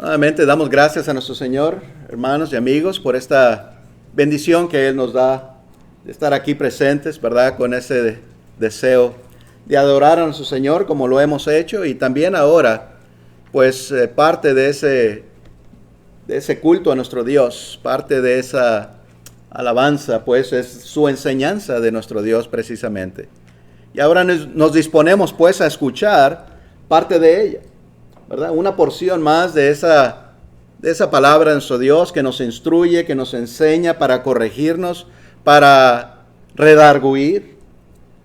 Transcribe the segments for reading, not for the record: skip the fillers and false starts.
Nuevamente damos gracias a nuestro Señor, hermanos y amigos, por esta bendición que Él nos da de estar aquí presentes, ¿verdad? Con ese deseo de adorar a nuestro Señor como lo hemos hecho, y también ahora, pues parte de ese culto a nuestro Dios, parte de esa alabanza, pues es su enseñanza de nuestro Dios precisamente. Y ahora nos disponemos pues a escuchar parte de ella, ¿verdad? Una porción más de esa palabra de nuestro Dios que nos instruye, que nos enseña para corregirnos, para redarguir,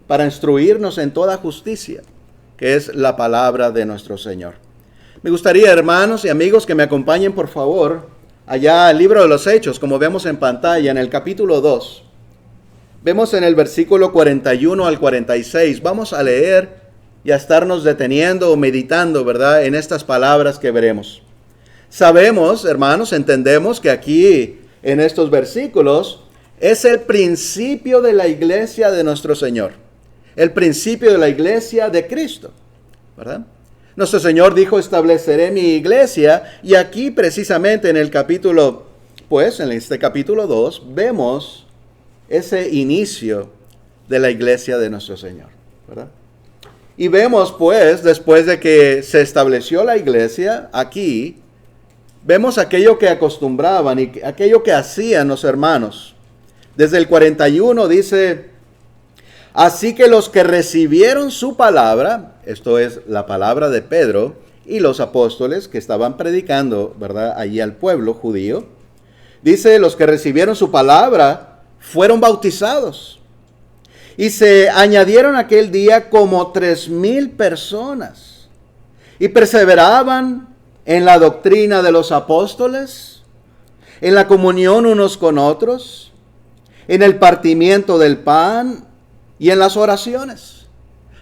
para instruirnos en toda justicia, que es la palabra de nuestro Señor. Me gustaría, hermanos y amigos, que me acompañen por favor allá al libro de los Hechos, como vemos en pantalla, en el capítulo 2. Vemos en el versículo 41 al 46. Vamos a leer y a estarnos deteniendo o meditando, ¿verdad?, en estas palabras que veremos. Sabemos, hermanos, entendemos que aquí, en estos versículos, es el principio de la iglesia de nuestro Señor. El principio de la iglesia de Cristo, ¿verdad? Nuestro Señor dijo, estableceré mi iglesia, y aquí precisamente en el capítulo, pues en este capítulo 2, vemos ese inicio de la iglesia de nuestro Señor, ¿verdad? Y vemos pues, después de que se estableció la iglesia, aquí, vemos aquello que acostumbraban y aquello que hacían los hermanos. Desde el 41 dice, así que los que recibieron su palabra, esto es la palabra de Pedro y los apóstoles que estaban predicando, ¿verdad?, allí al pueblo judío, dice, los que recibieron su palabra fueron bautizados. Y se añadieron aquel día como 3,000 personas. Y perseveraban en la doctrina de los apóstoles, en la comunión unos con otros, en el partimiento del pan y en las oraciones.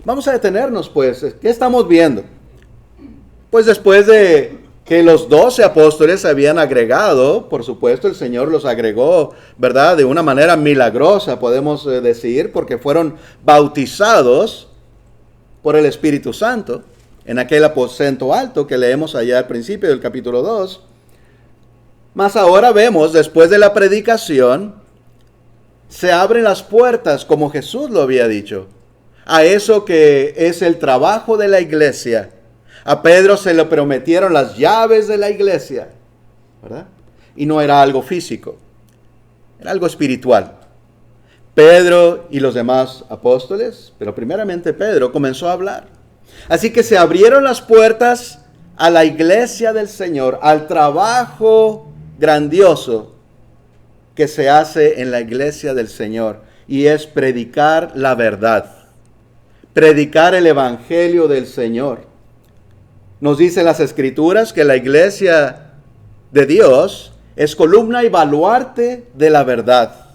Vamos a detenernos pues. ¿Qué estamos viendo? Pues después de que los 12 apóstoles se habían agregado, por supuesto el Señor los agregó, ¿verdad?, de una manera milagrosa, podemos decir, porque fueron bautizados por el Espíritu Santo en aquel aposento alto que leemos allá al principio del capítulo 2. Mas ahora vemos, después de la predicación, se abren las puertas, como Jesús lo había dicho, a eso que es el trabajo de la iglesia. A Pedro se le prometieron las llaves de la iglesia, ¿verdad? Y no era algo físico, era algo espiritual. Pedro y los demás apóstoles, pero primeramente Pedro, comenzó a hablar. Así que se abrieron las puertas a la iglesia del Señor, al trabajo grandioso que se hace en la iglesia del Señor, y es predicar la verdad, predicar el evangelio del Señor. Nos dicen las Escrituras que la iglesia de Dios es columna y baluarte de la verdad.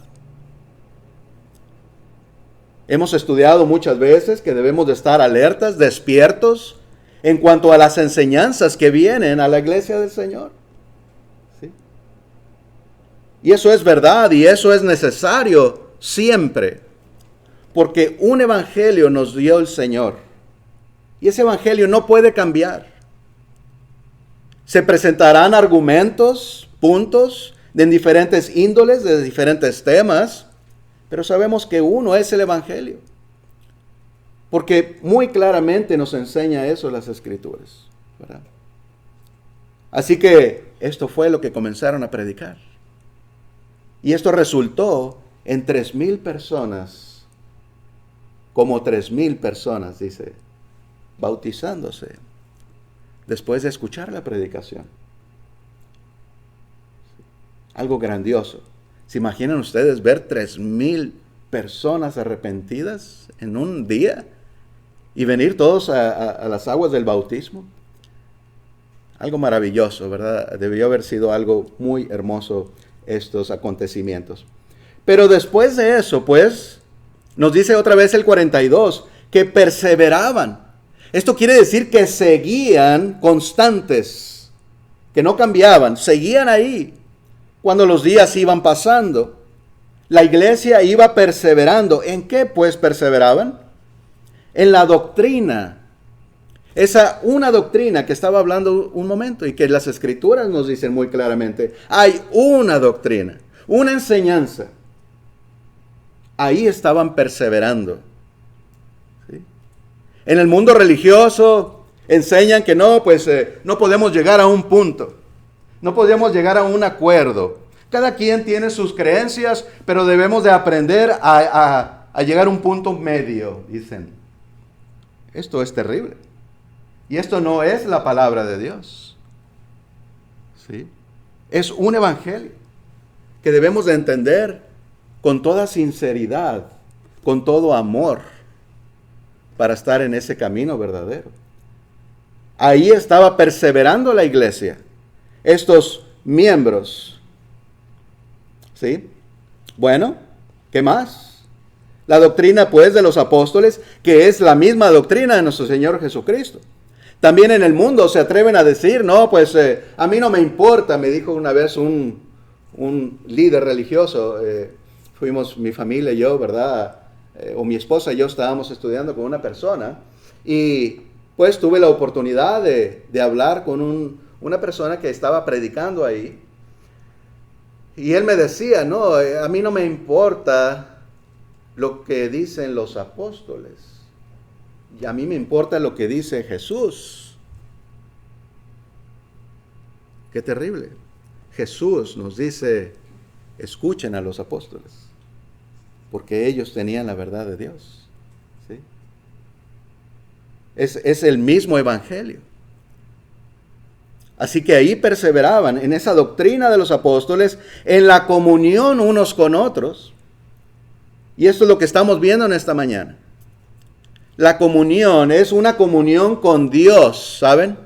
Hemos estudiado muchas veces que debemos de estar alertas, despiertos, en cuanto a las enseñanzas que vienen a la iglesia del Señor. ¿Sí? Y eso es verdad y eso es necesario siempre, porque un evangelio nos dio el Señor. Y ese evangelio no puede cambiar. Se presentarán argumentos, puntos, de diferentes índoles, de diferentes temas, pero sabemos que uno es el evangelio. Porque muy claramente nos enseña eso las Escrituras, ¿verdad? Así que esto fue lo que comenzaron a predicar. Y esto resultó en 3,000 personas, como 3,000 personas, dice, bautizándose después de escuchar la predicación. Algo grandioso. ¿Se imaginan ustedes ver 3,000 personas arrepentidas en un día y venir todos a las aguas del bautismo? Algo maravilloso, ¿verdad? Debió haber sido algo muy hermoso estos acontecimientos. Pero después de eso, pues, nos dice otra vez el 42, que perseveraban. Esto quiere decir que seguían constantes, que no cambiaban, seguían ahí. Cuando los días iban pasando, la iglesia iba perseverando. ¿En qué pues perseveraban? En la doctrina, Esa una doctrina que estaba hablando un momento y que las Escrituras nos dicen muy claramente. Hay una doctrina, una enseñanza. Ahí estaban perseverando. ¿Sí? En el mundo religioso enseñan que no, pues no podemos llegar a un punto. No podemos llegar a un acuerdo. Cada quien tiene sus creencias, pero debemos de aprender a llegar a un punto medio, dicen. Esto es terrible. Y esto no es la palabra de Dios. ¿Sí? Es un evangelio que debemos de entender con toda sinceridad, con todo amor, para estar en ese camino verdadero. Ahí estaba perseverando la iglesia, estos miembros. ¿Sí? Bueno, ¿qué más? La doctrina, pues, de los apóstoles, que es la misma doctrina de nuestro Señor Jesucristo. También en el mundo se atreven a decir, no, pues a mí no me importa, me dijo una vez un líder religioso, fuimos mi familia y yo, ¿verdad? O mi esposa y yo estábamos estudiando con una persona y pues tuve la oportunidad de hablar con una persona que estaba predicando ahí. Y él me decía, no, a mí no me importa lo que dicen los apóstoles. Y a mí me importa lo que dice Jesús. Qué terrible. Jesús nos dice, escuchen a los apóstoles, porque ellos tenían la verdad de Dios. ¿Sí? Es el mismo evangelio. Así que ahí perseveraban en esa doctrina de los apóstoles, en la comunión unos con otros. Y esto es lo que estamos viendo en esta mañana. La comunión es una comunión con Dios, ¿saben?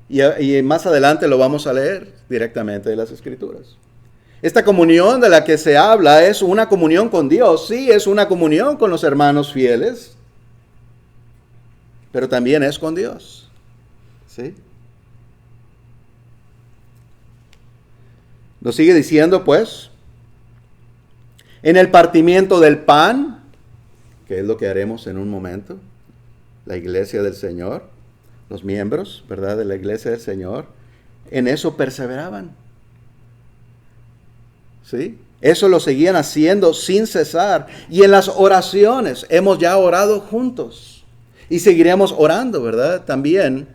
Y más adelante lo vamos a leer directamente de las Escrituras. Esta comunión de la que se habla es una comunión con Dios. Sí, es una comunión con los hermanos fieles, pero también es con Dios. ¿Sí? Nos sigue diciendo, pues, en el partimiento del pan, que es lo que haremos en un momento, la iglesia del Señor, los miembros, ¿verdad?, de la iglesia del Señor, en eso perseveraban. ¿Sí? Eso lo seguían haciendo sin cesar. Y en las oraciones, hemos ya orado juntos. Y seguiremos orando, ¿verdad?, también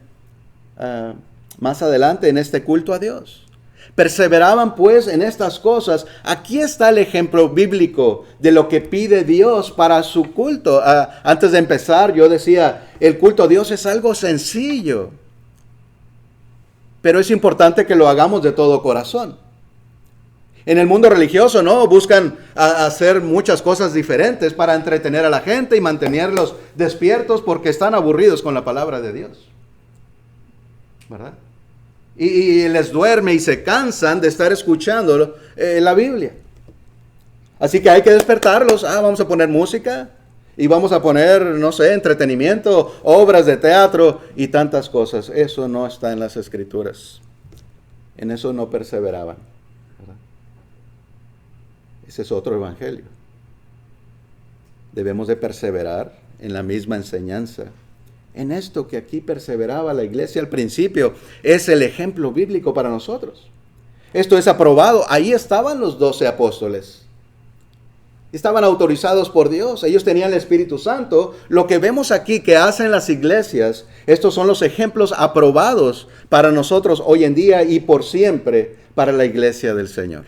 más adelante en este culto a Dios. Perseveraban pues en estas cosas. Aquí está el ejemplo bíblico de lo que pide Dios para su culto. Antes de empezar yo decía, el culto a Dios es algo sencillo. Pero es importante que lo hagamos de todo corazón. En el mundo religioso, ¿no? Buscan hacer muchas cosas diferentes para entretener a la gente y mantenerlos despiertos porque están aburridos con la palabra de Dios. ¿Verdad? Y les duerme y se cansan de estar escuchando la Biblia. Así que hay que despertarlos. Vamos a poner música y vamos a poner, no sé, entretenimiento, obras de teatro y tantas cosas. Eso no está en las Escrituras. En eso no perseveraban. ¿Verdad? Ese es otro evangelio. Debemos de perseverar en la misma enseñanza. En esto que aquí perseveraba la iglesia al principio, es el ejemplo bíblico para nosotros. Esto es aprobado. Ahí estaban los 12 apóstoles. Estaban autorizados por Dios. Ellos tenían el Espíritu Santo. Lo que vemos aquí que hacen las iglesias, estos son los ejemplos aprobados para nosotros hoy en día y por siempre para la iglesia del Señor.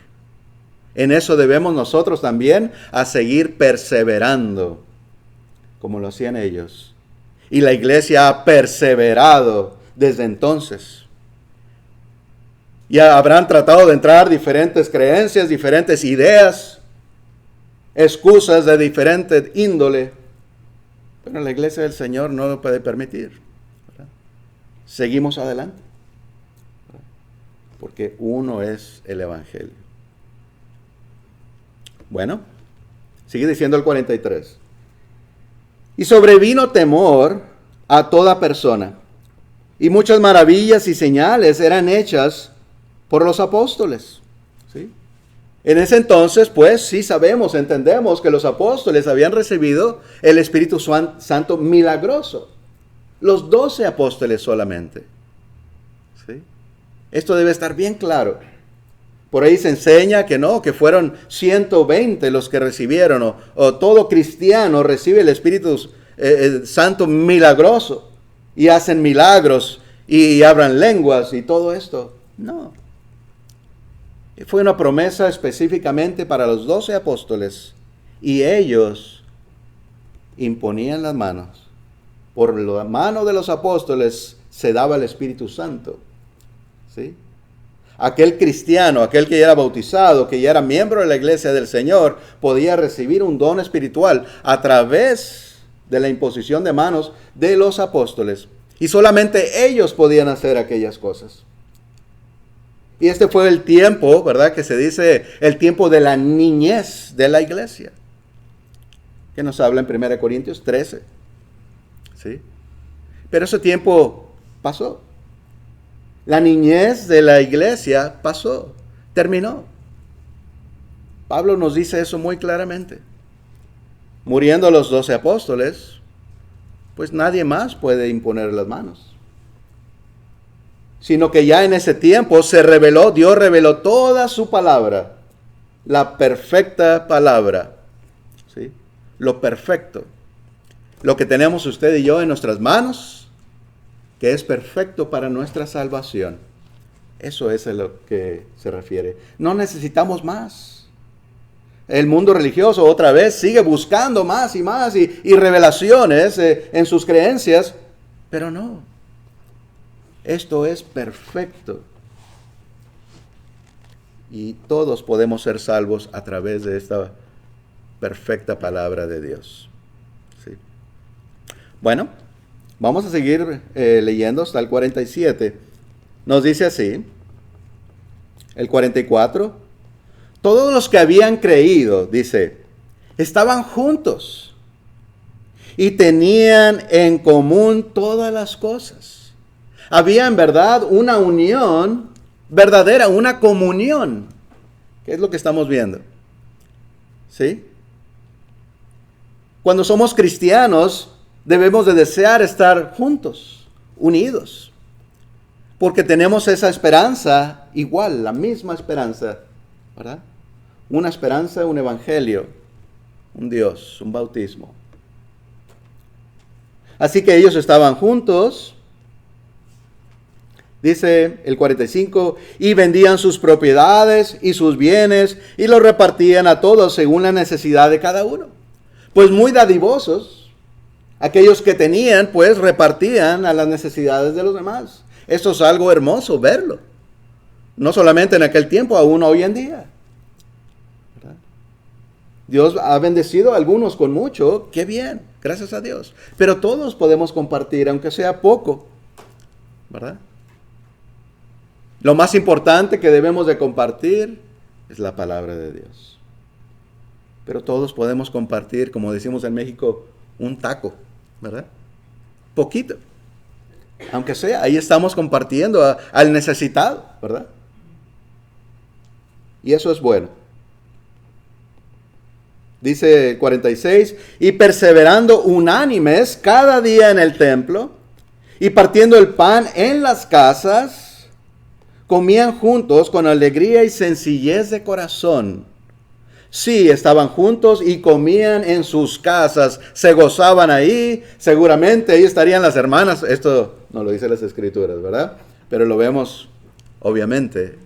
En eso debemos nosotros también a seguir perseverando, como lo hacían ellos. Y la iglesia ha perseverado desde entonces. Ya habrán tratado de entrar diferentes creencias, diferentes ideas, excusas de diferente índole. Pero la iglesia del Señor no lo puede permitir. ¿Verdad? Seguimos adelante. ¿Verdad? Porque uno es el evangelio. Bueno, sigue diciendo el 43. Y sobrevino temor a toda persona, y muchas maravillas y señales eran hechas por los apóstoles. ¿Sí? En ese entonces, pues, sí sabemos, entendemos que los apóstoles habían recibido el Espíritu Santo milagroso. los 12 apóstoles solamente. ¿Sí? Esto debe estar bien claro. Por ahí se enseña que no, que fueron 120 los que recibieron, o todo cristiano recibe el Espíritu Santo milagroso, y hacen milagros, y abran lenguas, y todo esto. No. Fue una promesa específicamente para los 12 apóstoles, y ellos imponían las manos. Por la mano de los apóstoles se daba el Espíritu Santo. ¿Sí? Aquel cristiano, aquel que ya era bautizado, que ya era miembro de la iglesia del Señor, podía recibir un don espiritual a través de la imposición de manos de los apóstoles. Y solamente ellos podían hacer aquellas cosas. Y este fue el tiempo, ¿verdad? Que se dice el tiempo de la niñez de la iglesia. Que nos habla en 1 Corintios 13. ¿Sí? Pero ese tiempo pasó. La niñez de la iglesia pasó, terminó. Pablo nos dice eso muy claramente. Muriendo los 12 apóstoles, pues nadie más puede imponer las manos. Sino que ya en ese tiempo se reveló, Dios reveló toda su palabra, la perfecta palabra, ¿sí? Lo perfecto. Lo que tenemos usted y yo en nuestras manos, que es perfecto para nuestra salvación. Eso es a lo que se refiere. No necesitamos más. El mundo religioso otra vez sigue buscando más y más y revelaciones en sus creencias, pero no. Esto es perfecto. Y todos podemos ser salvos a través de esta perfecta palabra de Dios. ¿Sí? Bueno, vamos a seguir leyendo hasta el 47. Nos dice así, el 44. Todos los que habían creído, dice, estaban juntos y tenían en común todas las cosas. Había en verdad una unión verdadera, una comunión. ¿Qué es lo que estamos viendo? ¿Sí? Cuando somos cristianos, debemos de desear estar juntos, unidos, porque tenemos esa esperanza igual, la misma esperanza, ¿verdad? Una esperanza, un evangelio, un Dios, un bautismo. Así que ellos estaban juntos, dice el 45, y vendían sus propiedades y sus bienes y los repartían a todos según la necesidad de cada uno. Pues muy dadivosos. Aquellos que tenían, pues, repartían a las necesidades de los demás. Esto es algo hermoso verlo. No solamente en aquel tiempo, aún hoy en día. ¿Verdad? Dios ha bendecido a algunos con mucho. ¡Qué bien! Gracias a Dios. Pero todos podemos compartir, aunque sea poco. ¿Verdad? Lo más importante que debemos de compartir es la palabra de Dios. Pero todos podemos compartir, como decimos en México, un taco. ¿Verdad? Poquito. Aunque sea, ahí estamos compartiendo al necesitado, ¿verdad? Y eso es bueno. Dice el 46, y perseverando unánimes cada día en el templo, y partiendo el pan en las casas, comían juntos con alegría y sencillez de corazón. Sí, estaban juntos y comían en sus casas, se gozaban ahí, seguramente ahí estarían las hermanas, esto no lo dicen las escrituras, ¿verdad? Pero lo vemos, obviamente,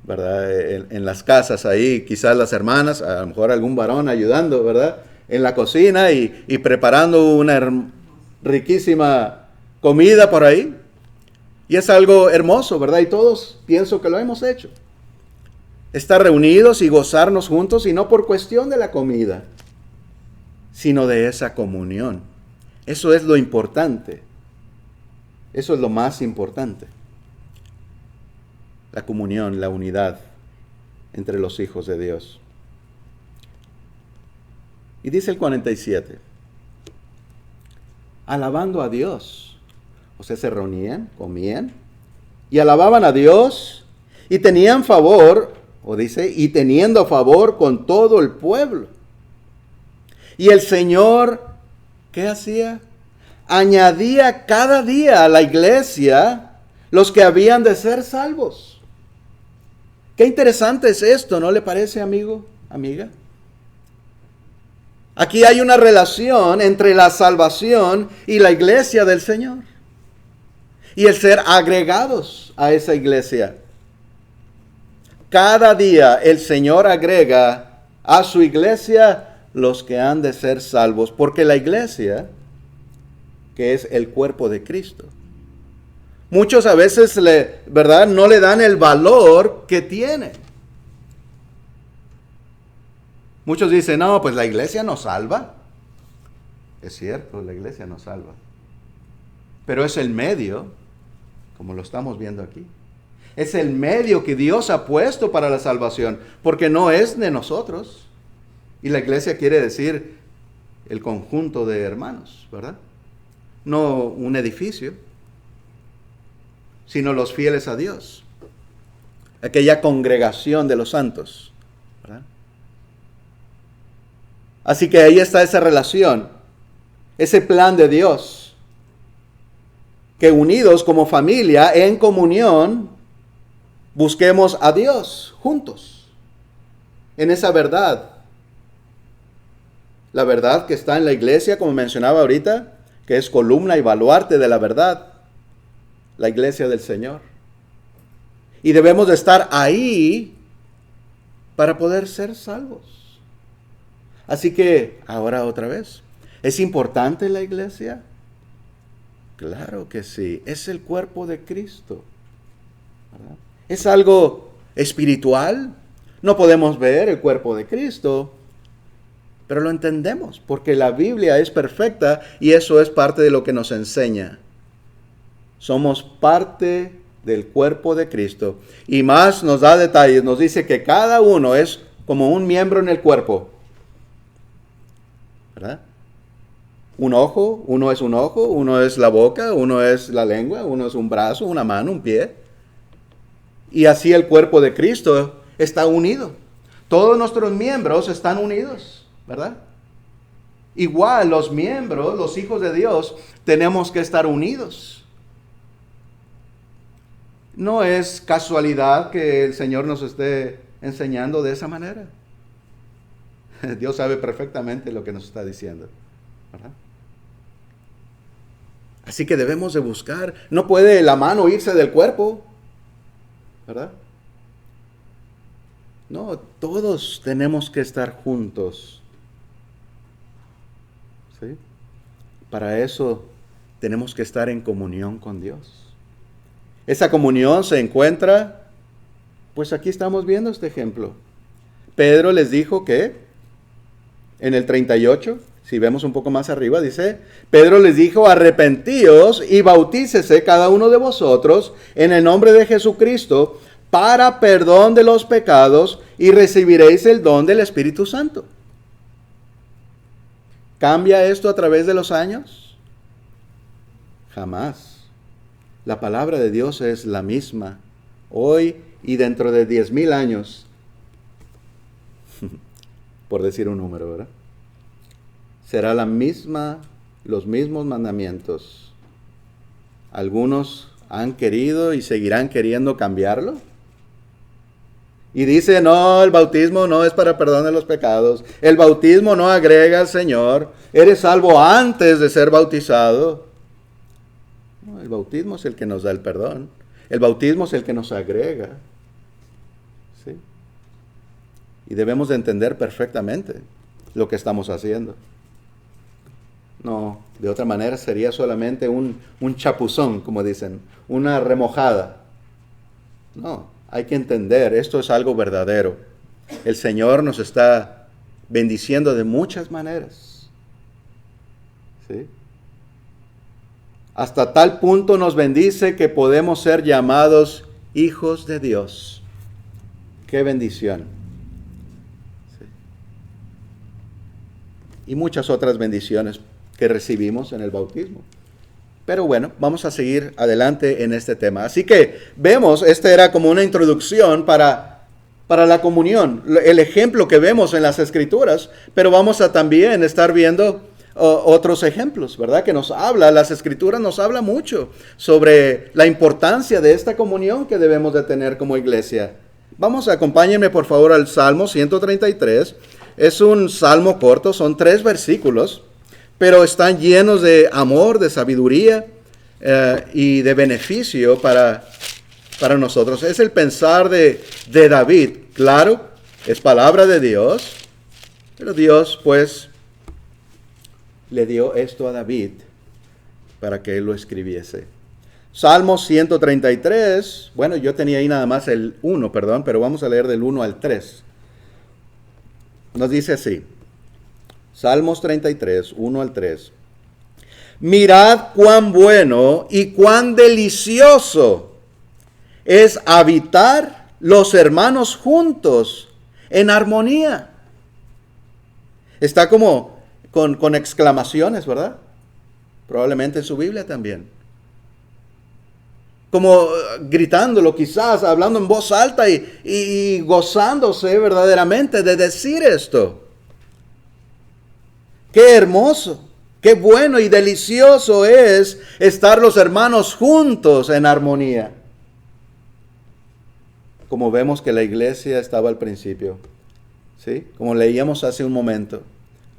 ¿verdad? En las casas ahí, quizás las hermanas, a lo mejor algún varón ayudando, ¿verdad? En la cocina y preparando una riquísima comida por ahí. Y es algo hermoso, ¿verdad? Y todos pienso que lo hemos hecho. Estar reunidos y gozarnos juntos, y no por cuestión de la comida, sino de esa comunión. Eso es lo importante. Eso es lo más importante. La comunión, la unidad entre los hijos de Dios. Y dice el 47, alabando a Dios. O sea, se reunían, comían, y alababan a Dios, y tenían favor, o dice, y teniendo favor con todo el pueblo. Y el Señor, ¿qué hacía? añadía cada día a la iglesia los que habían de ser salvos. Qué interesante es esto, ¿no le parece, amigo, amiga? Aquí hay una relación entre la salvación y la iglesia del Señor. Y el ser agregados a esa iglesia. Cada día el Señor agrega a su iglesia los que han de ser salvos. Porque la iglesia, que es el cuerpo de Cristo, muchos a veces, ¿verdad?, no le dan el valor que tiene. Muchos dicen, no, pues la iglesia nos salva. Es cierto, la iglesia nos salva. Pero es el medio, como lo estamos viendo aquí. Es el medio que Dios ha puesto para la salvación, porque no es de nosotros. Y la iglesia quiere decir el conjunto de hermanos, ¿verdad? No un edificio, sino los fieles a Dios. Aquella congregación de los santos, ¿verdad? Así que ahí está esa relación, ese plan de Dios, que unidos como familia, en comunión, busquemos a Dios juntos, en esa verdad. La verdad que está en la iglesia, como mencionaba ahorita, que es columna y baluarte de la verdad, la iglesia del Señor. Y debemos de estar ahí para poder ser salvos. Así que, ahora otra vez, ¿es importante la iglesia? Claro que sí, es el cuerpo de Cristo, ¿verdad? Es algo espiritual, no podemos ver el cuerpo de Cristo, pero lo entendemos, porque la Biblia es perfecta y eso es parte de lo que nos enseña. Somos parte del cuerpo de Cristo. Y más nos da detalles, nos dice que cada uno es como un miembro en el cuerpo, ¿verdad? Uno es un ojo, uno es la boca, uno es la lengua, uno es un brazo, una mano, un pie. Y así el cuerpo de Cristo está unido. Todos nuestros miembros están unidos, ¿verdad? Igual los miembros, los hijos de Dios, tenemos que estar unidos. No es casualidad que el Señor nos esté enseñando de esa manera. Dios sabe perfectamente lo que nos está diciendo, ¿verdad? Así que debemos de buscar. No puede la mano irse del cuerpo, ¿verdad? No, todos tenemos que estar juntos. ¿Sí? Para eso tenemos que estar en comunión con Dios. Esa comunión se encuentra, pues aquí estamos viendo este ejemplo. Pedro les dijo que en el 38, si vemos un poco más arriba, dice, Pedro les dijo, arrepentíos y bautícese cada uno de vosotros en el nombre de Jesucristo para perdón de los pecados y recibiréis el don del Espíritu Santo. ¿Cambia esto a través de los años? Jamás. La palabra de Dios es la misma hoy y dentro de 10,000 años. Por decir un número, ¿verdad? Será la misma, los mismos mandamientos. Algunos han querido y seguirán queriendo cambiarlo. Y dice, no, el bautismo no es para perdón de los pecados. El bautismo no agrega al Señor. Eres salvo antes de ser bautizado. No, el bautismo es el que nos da el perdón. El bautismo es el que nos agrega. ¿Sí? Y debemos de entender perfectamente lo que estamos haciendo. No, de otra manera sería solamente un chapuzón, como dicen, una remojada. No, hay que entender, esto es algo verdadero. El Señor nos está bendiciendo de muchas maneras. ¿Sí? Hasta tal punto nos bendice que podemos ser llamados hijos de Dios. ¡Qué bendición! ¿Sí? Y muchas otras bendiciones que recibimos en el bautismo. Pero bueno, vamos a seguir adelante en este tema. Así que vemos, esta era como una introducción para la comunión, el ejemplo que vemos en las Escrituras, pero vamos a también estar viendo otros ejemplos, ¿verdad? Que nos habla, las Escrituras nos habla mucho sobre la importancia de esta comunión que debemos de tener como iglesia. Vamos, acompáñenme por favor al Salmo 133. Es un salmo corto, son 3 versículos, pero están llenos de amor, de sabiduría y de beneficio para nosotros. Es el pensar de David. Claro, es palabra de Dios, pero Dios pues le dio esto a David para que él lo escribiese. Salmo 133, bueno, yo tenía ahí nada más el 1, perdón, pero vamos a leer del 1 al 3. Nos dice así, Salmos 33, 1 al 3. Mirad cuán bueno y cuán delicioso es habitar los hermanos juntos en armonía. Está como con exclamaciones, ¿verdad? Probablemente en su Biblia también. Como gritándolo quizás, hablando en voz alta y gozándose verdaderamente de decir esto. Qué hermoso, qué bueno y delicioso es estar los hermanos juntos en armonía. Como vemos que la iglesia estaba al principio, ¿sí? Como leíamos hace un momento,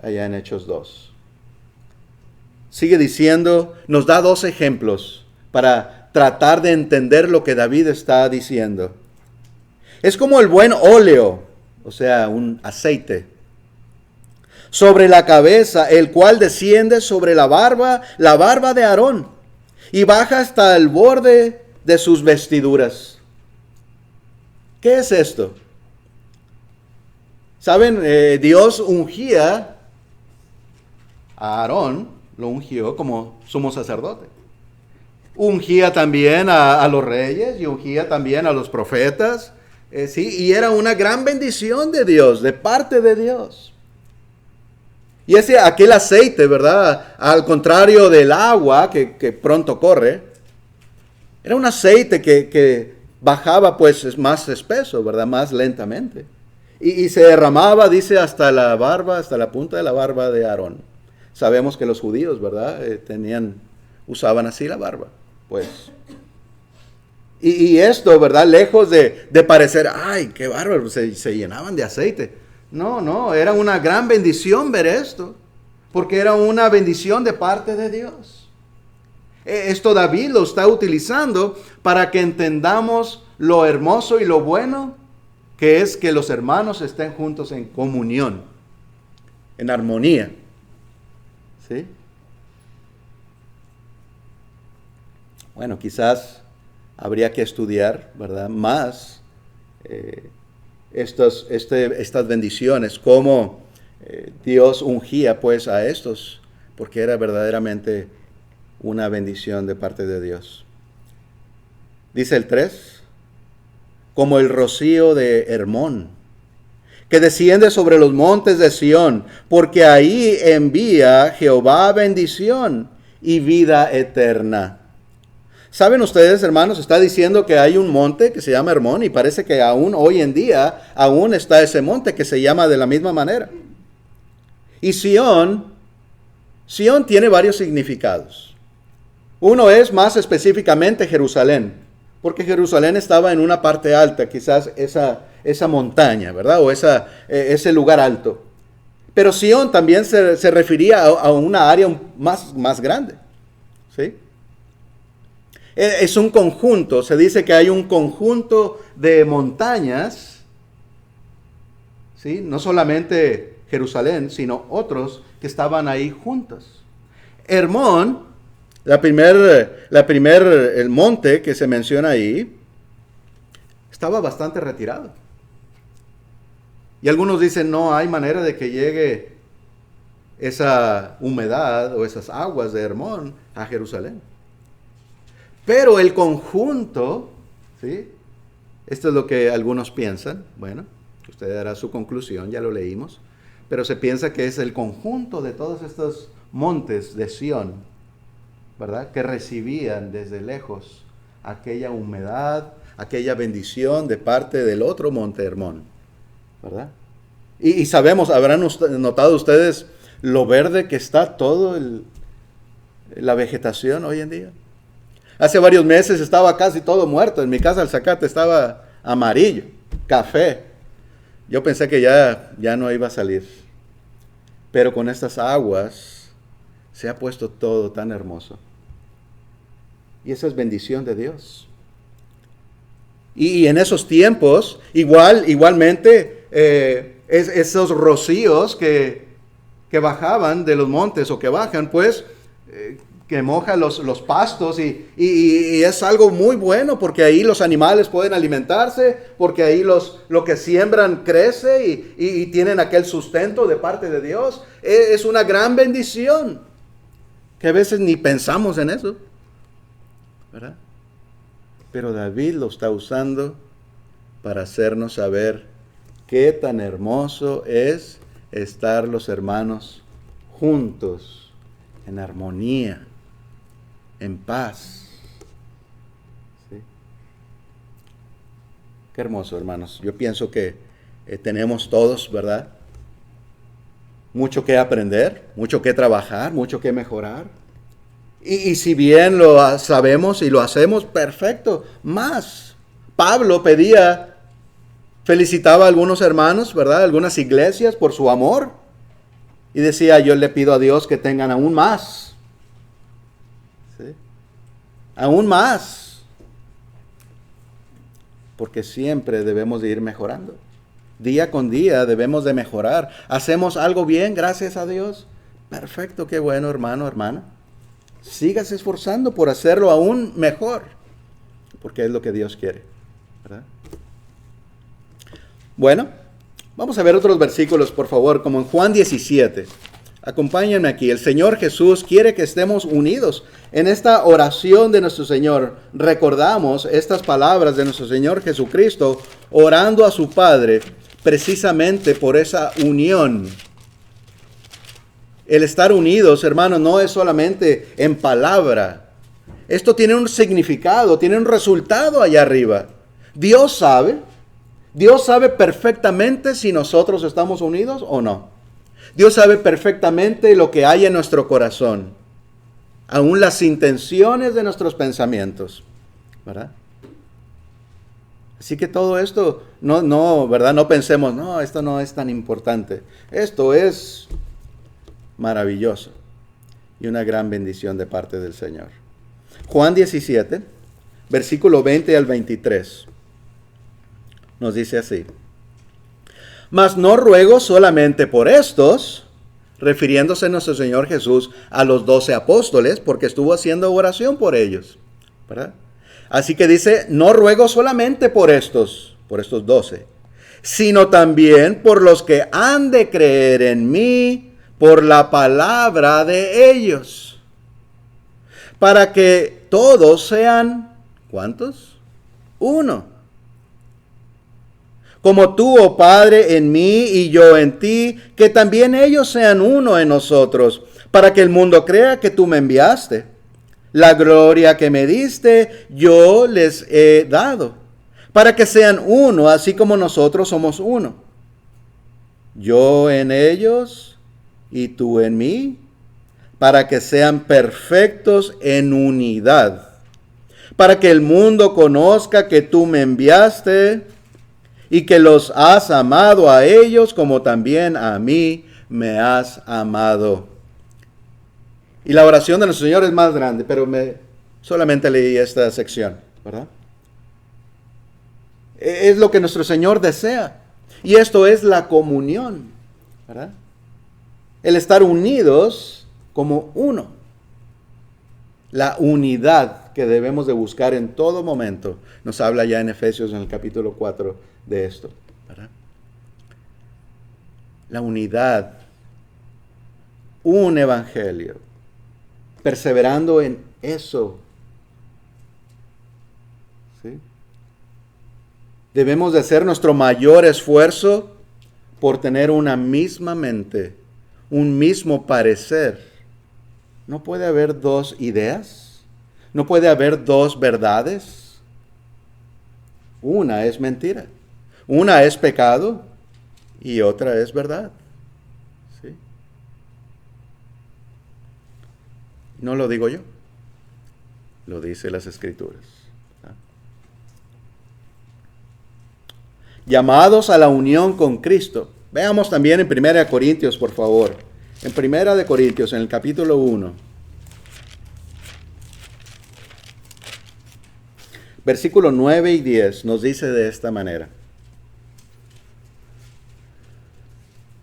allá en Hechos 2. Sigue diciendo, nos da 2 ejemplos para tratar de entender lo que David está diciendo. Es como el buen óleo, o sea, un aceite, sobre la cabeza, el cual desciende sobre la barba de Aarón, y baja hasta el borde de sus vestiduras. ¿Qué es esto? Saben, Dios ungía a Aarón, lo ungió como sumo sacerdote. Ungía también a los reyes y ungía también a los profetas. Sí, y era una gran bendición de Dios, de parte de Dios. Y aquel aceite, ¿verdad? Al contrario del agua que pronto corre, era un aceite que bajaba pues más espeso, ¿verdad? Más lentamente. Y se derramaba, dice, hasta la barba, hasta la punta de la barba de Aarón. Sabemos que los judíos, ¿verdad? Usaban así la barba, pues. Y esto, ¿verdad? Lejos de parecer, ay, qué bárbaro, se llenaban de aceite. No, era una gran bendición ver esto, porque era una bendición de parte de Dios. Esto David lo está utilizando para que entendamos lo hermoso y lo bueno que es que los hermanos estén juntos en comunión, en armonía. ¿Sí? Bueno, quizás habría que estudiar, ¿verdad? Más estas bendiciones, cómo Dios ungía pues a estos, porque era verdaderamente una bendición de parte de Dios. Dice el 3, como el rocío de Hermón, que desciende sobre los montes de Sión, porque ahí envía Jehová bendición y vida eterna. ¿Saben ustedes, hermanos? Está diciendo que hay un monte que se llama Hermón y parece que aún hoy en día aún está ese monte que se llama de la misma manera. Y Sión tiene varios significados. Uno es más específicamente Jerusalén, porque Jerusalén estaba en una parte alta, quizás esa montaña, ¿verdad? O ese lugar alto. Pero Sión también se refería a una área más grande, ¿sí? Es un conjunto, se dice que hay un conjunto de montañas, ¿sí? No solamente Jerusalén, sino otros que estaban ahí juntos. Hermón, el monte que se menciona ahí, estaba bastante retirado. Y algunos dicen, no hay manera de que llegue esa humedad o esas aguas de Hermón a Jerusalén. Pero el conjunto, ¿sí? Esto es lo que algunos piensan. Bueno, usted hará su conclusión, ya lo leímos. Pero se piensa que es el conjunto de todos estos montes de Sión, ¿verdad? Que recibían desde lejos aquella humedad, aquella bendición de parte del otro monte Hermón, ¿verdad? Y sabemos, habrán notado ustedes lo verde que está todo la vegetación hoy en día. Hace varios meses estaba casi todo muerto. En mi casa el zacate estaba amarillo, café. Yo pensé que ya no iba a salir. Pero con estas aguas se ha puesto todo tan hermoso. Y esa es bendición de Dios. Y en esos tiempos, igualmente, esos rocíos que bajaban de los montes o que bajan, pues, que mojan los pastos y es algo muy bueno porque ahí los animales pueden alimentarse, porque ahí lo que siembran crece y tienen aquel sustento de parte de Dios. Es una gran bendición que a veces ni pensamos en eso, ¿verdad? Pero David lo está usando para hacernos saber qué tan hermoso es estar los hermanos juntos, en armonía, en paz. ¿Sí? Qué hermoso, hermanos. Yo pienso que tenemos todos, ¿verdad? Mucho que aprender, mucho que trabajar, mucho que mejorar. Y si bien lo sabemos y lo hacemos, perfecto, más. Pablo felicitaba a algunos hermanos, ¿verdad? Algunas iglesias por su amor. Y decía, yo le pido a Dios que tengan aún más. ¿Sí? Aún más. Porque siempre debemos de ir mejorando. Día con día debemos de mejorar. ¿Hacemos algo bien? Gracias a Dios. Perfecto, qué bueno, hermano, hermana. Sigas esforzando por hacerlo aún mejor, porque es lo que Dios quiere, ¿verdad? Bueno, vamos a ver otros versículos, por favor, como en Juan 17. Acompáñenme aquí. El Señor Jesús quiere que estemos unidos. En esta oración de nuestro Señor, recordamos estas palabras de nuestro Señor Jesucristo, orando a su Padre, precisamente por esa unión. El estar unidos, hermanos, no es solamente en palabra. Esto tiene un significado, tiene un resultado allá arriba. Dios sabe perfectamente si nosotros estamos unidos o no. Dios sabe perfectamente lo que hay en nuestro corazón, aún las intenciones de nuestros pensamientos, ¿verdad? Así que todo esto, ¿verdad? No pensemos, no, esto no es tan importante. Esto es maravilloso y una gran bendición de parte del Señor. Juan 17, versículo 20 al 23, nos dice así: mas no ruego solamente por estos, refiriéndose nuestro Señor Jesús a los 12 apóstoles, porque estuvo haciendo oración por ellos, ¿verdad? Así que dice, no ruego solamente por estos 12, sino también por los que han de creer en mí por la palabra de ellos, para que todos sean, ¿cuántos? Uno. Como tú, oh Padre, en mí y yo en ti, que también ellos sean uno en nosotros, para que el mundo crea que tú me enviaste. La gloria que me diste, yo les he dado, para que sean uno, así como nosotros somos uno. Yo en ellos y tú en mí, para que sean perfectos en unidad, para que el mundo conozca que tú me enviaste y que los has amado a ellos como también a mí me has amado. Y la oración de nuestro Señor es más grande, pero solamente leí esta sección, ¿verdad? Es lo que nuestro Señor desea. Y esto es la comunión, ¿verdad? El estar unidos como uno. La unidad que debemos de buscar en todo momento. Nos habla ya en Efesios en el capítulo 4 de esto, ¿verdad? La unidad. Un evangelio. Perseverando en eso. ¿Sí? Debemos de hacer nuestro mayor esfuerzo por tener una misma mente, un mismo parecer. No puede haber dos ideas, no puede haber dos verdades. Una es mentira, una es pecado y otra es verdad. ¿Sí? No lo digo yo, lo dice las Escrituras. Llamados a la unión con Cristo. Veamos también en 1 Corintios, por favor. En 1 Corintios, en el capítulo 1. Versículo 9 y 10 nos dice de esta manera.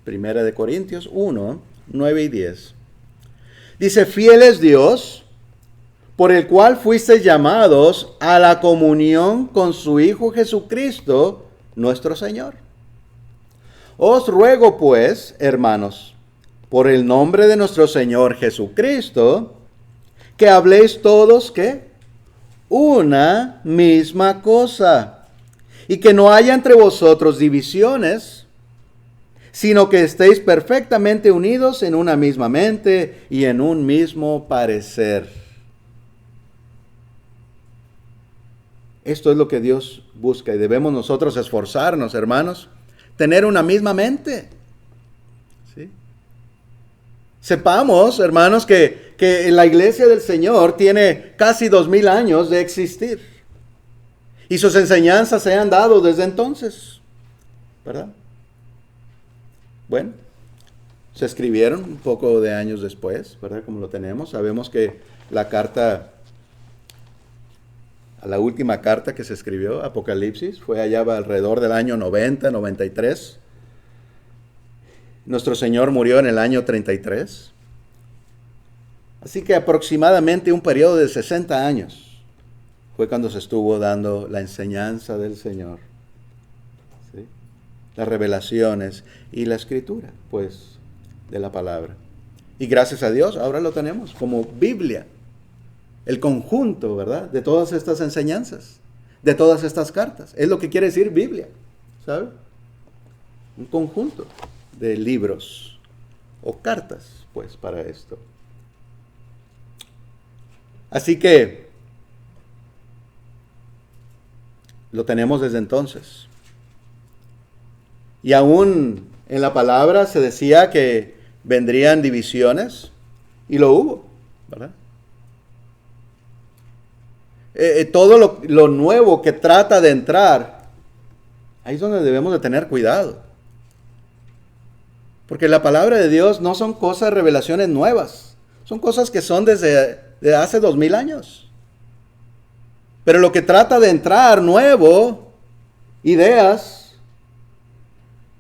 1 Corintios 1, 9 y 10. Dice, fiel es Dios, por el cual fuisteis llamados a la comunión con su Hijo Jesucristo, nuestro Señor. Os ruego pues, hermanos, por el nombre de nuestro Señor Jesucristo, que habléis todos, ¿qué? Una misma cosa, y que no haya entre vosotros divisiones, sino que estéis perfectamente unidos en una misma mente y en un mismo parecer. Esto es lo que Dios busca y debemos nosotros esforzarnos, hermanos, tener una misma mente. ¿Sí? Sepamos, hermanos, que la iglesia del Señor tiene casi 2000 años de existir. Y sus enseñanzas se han dado desde entonces, ¿verdad? Bueno, se escribieron un poco de años después, ¿verdad? Como lo tenemos. Sabemos que la última carta que se escribió, Apocalipsis, fue allá alrededor del año 90, 93. Nuestro Señor murió en el año 33. Así que aproximadamente un periodo de 60 años fue cuando se estuvo dando la enseñanza del Señor. ¿Sí? Las revelaciones y la escritura, pues, de la palabra. Y gracias a Dios, ahora lo tenemos como Biblia. El conjunto, ¿verdad? De todas estas enseñanzas, de todas estas cartas. Es lo que quiere decir Biblia, ¿sabe? Un conjunto de libros o cartas, pues, para esto. Así que lo tenemos desde entonces. Y aún en la palabra se decía que vendrían divisiones, y lo hubo, ¿verdad? Todo lo nuevo que trata de entrar, ahí es donde debemos de tener cuidado. Porque la palabra de Dios no son cosas, revelaciones nuevas. Son cosas que son desde hace 2000 años. Pero lo que trata de entrar nuevo, ideas,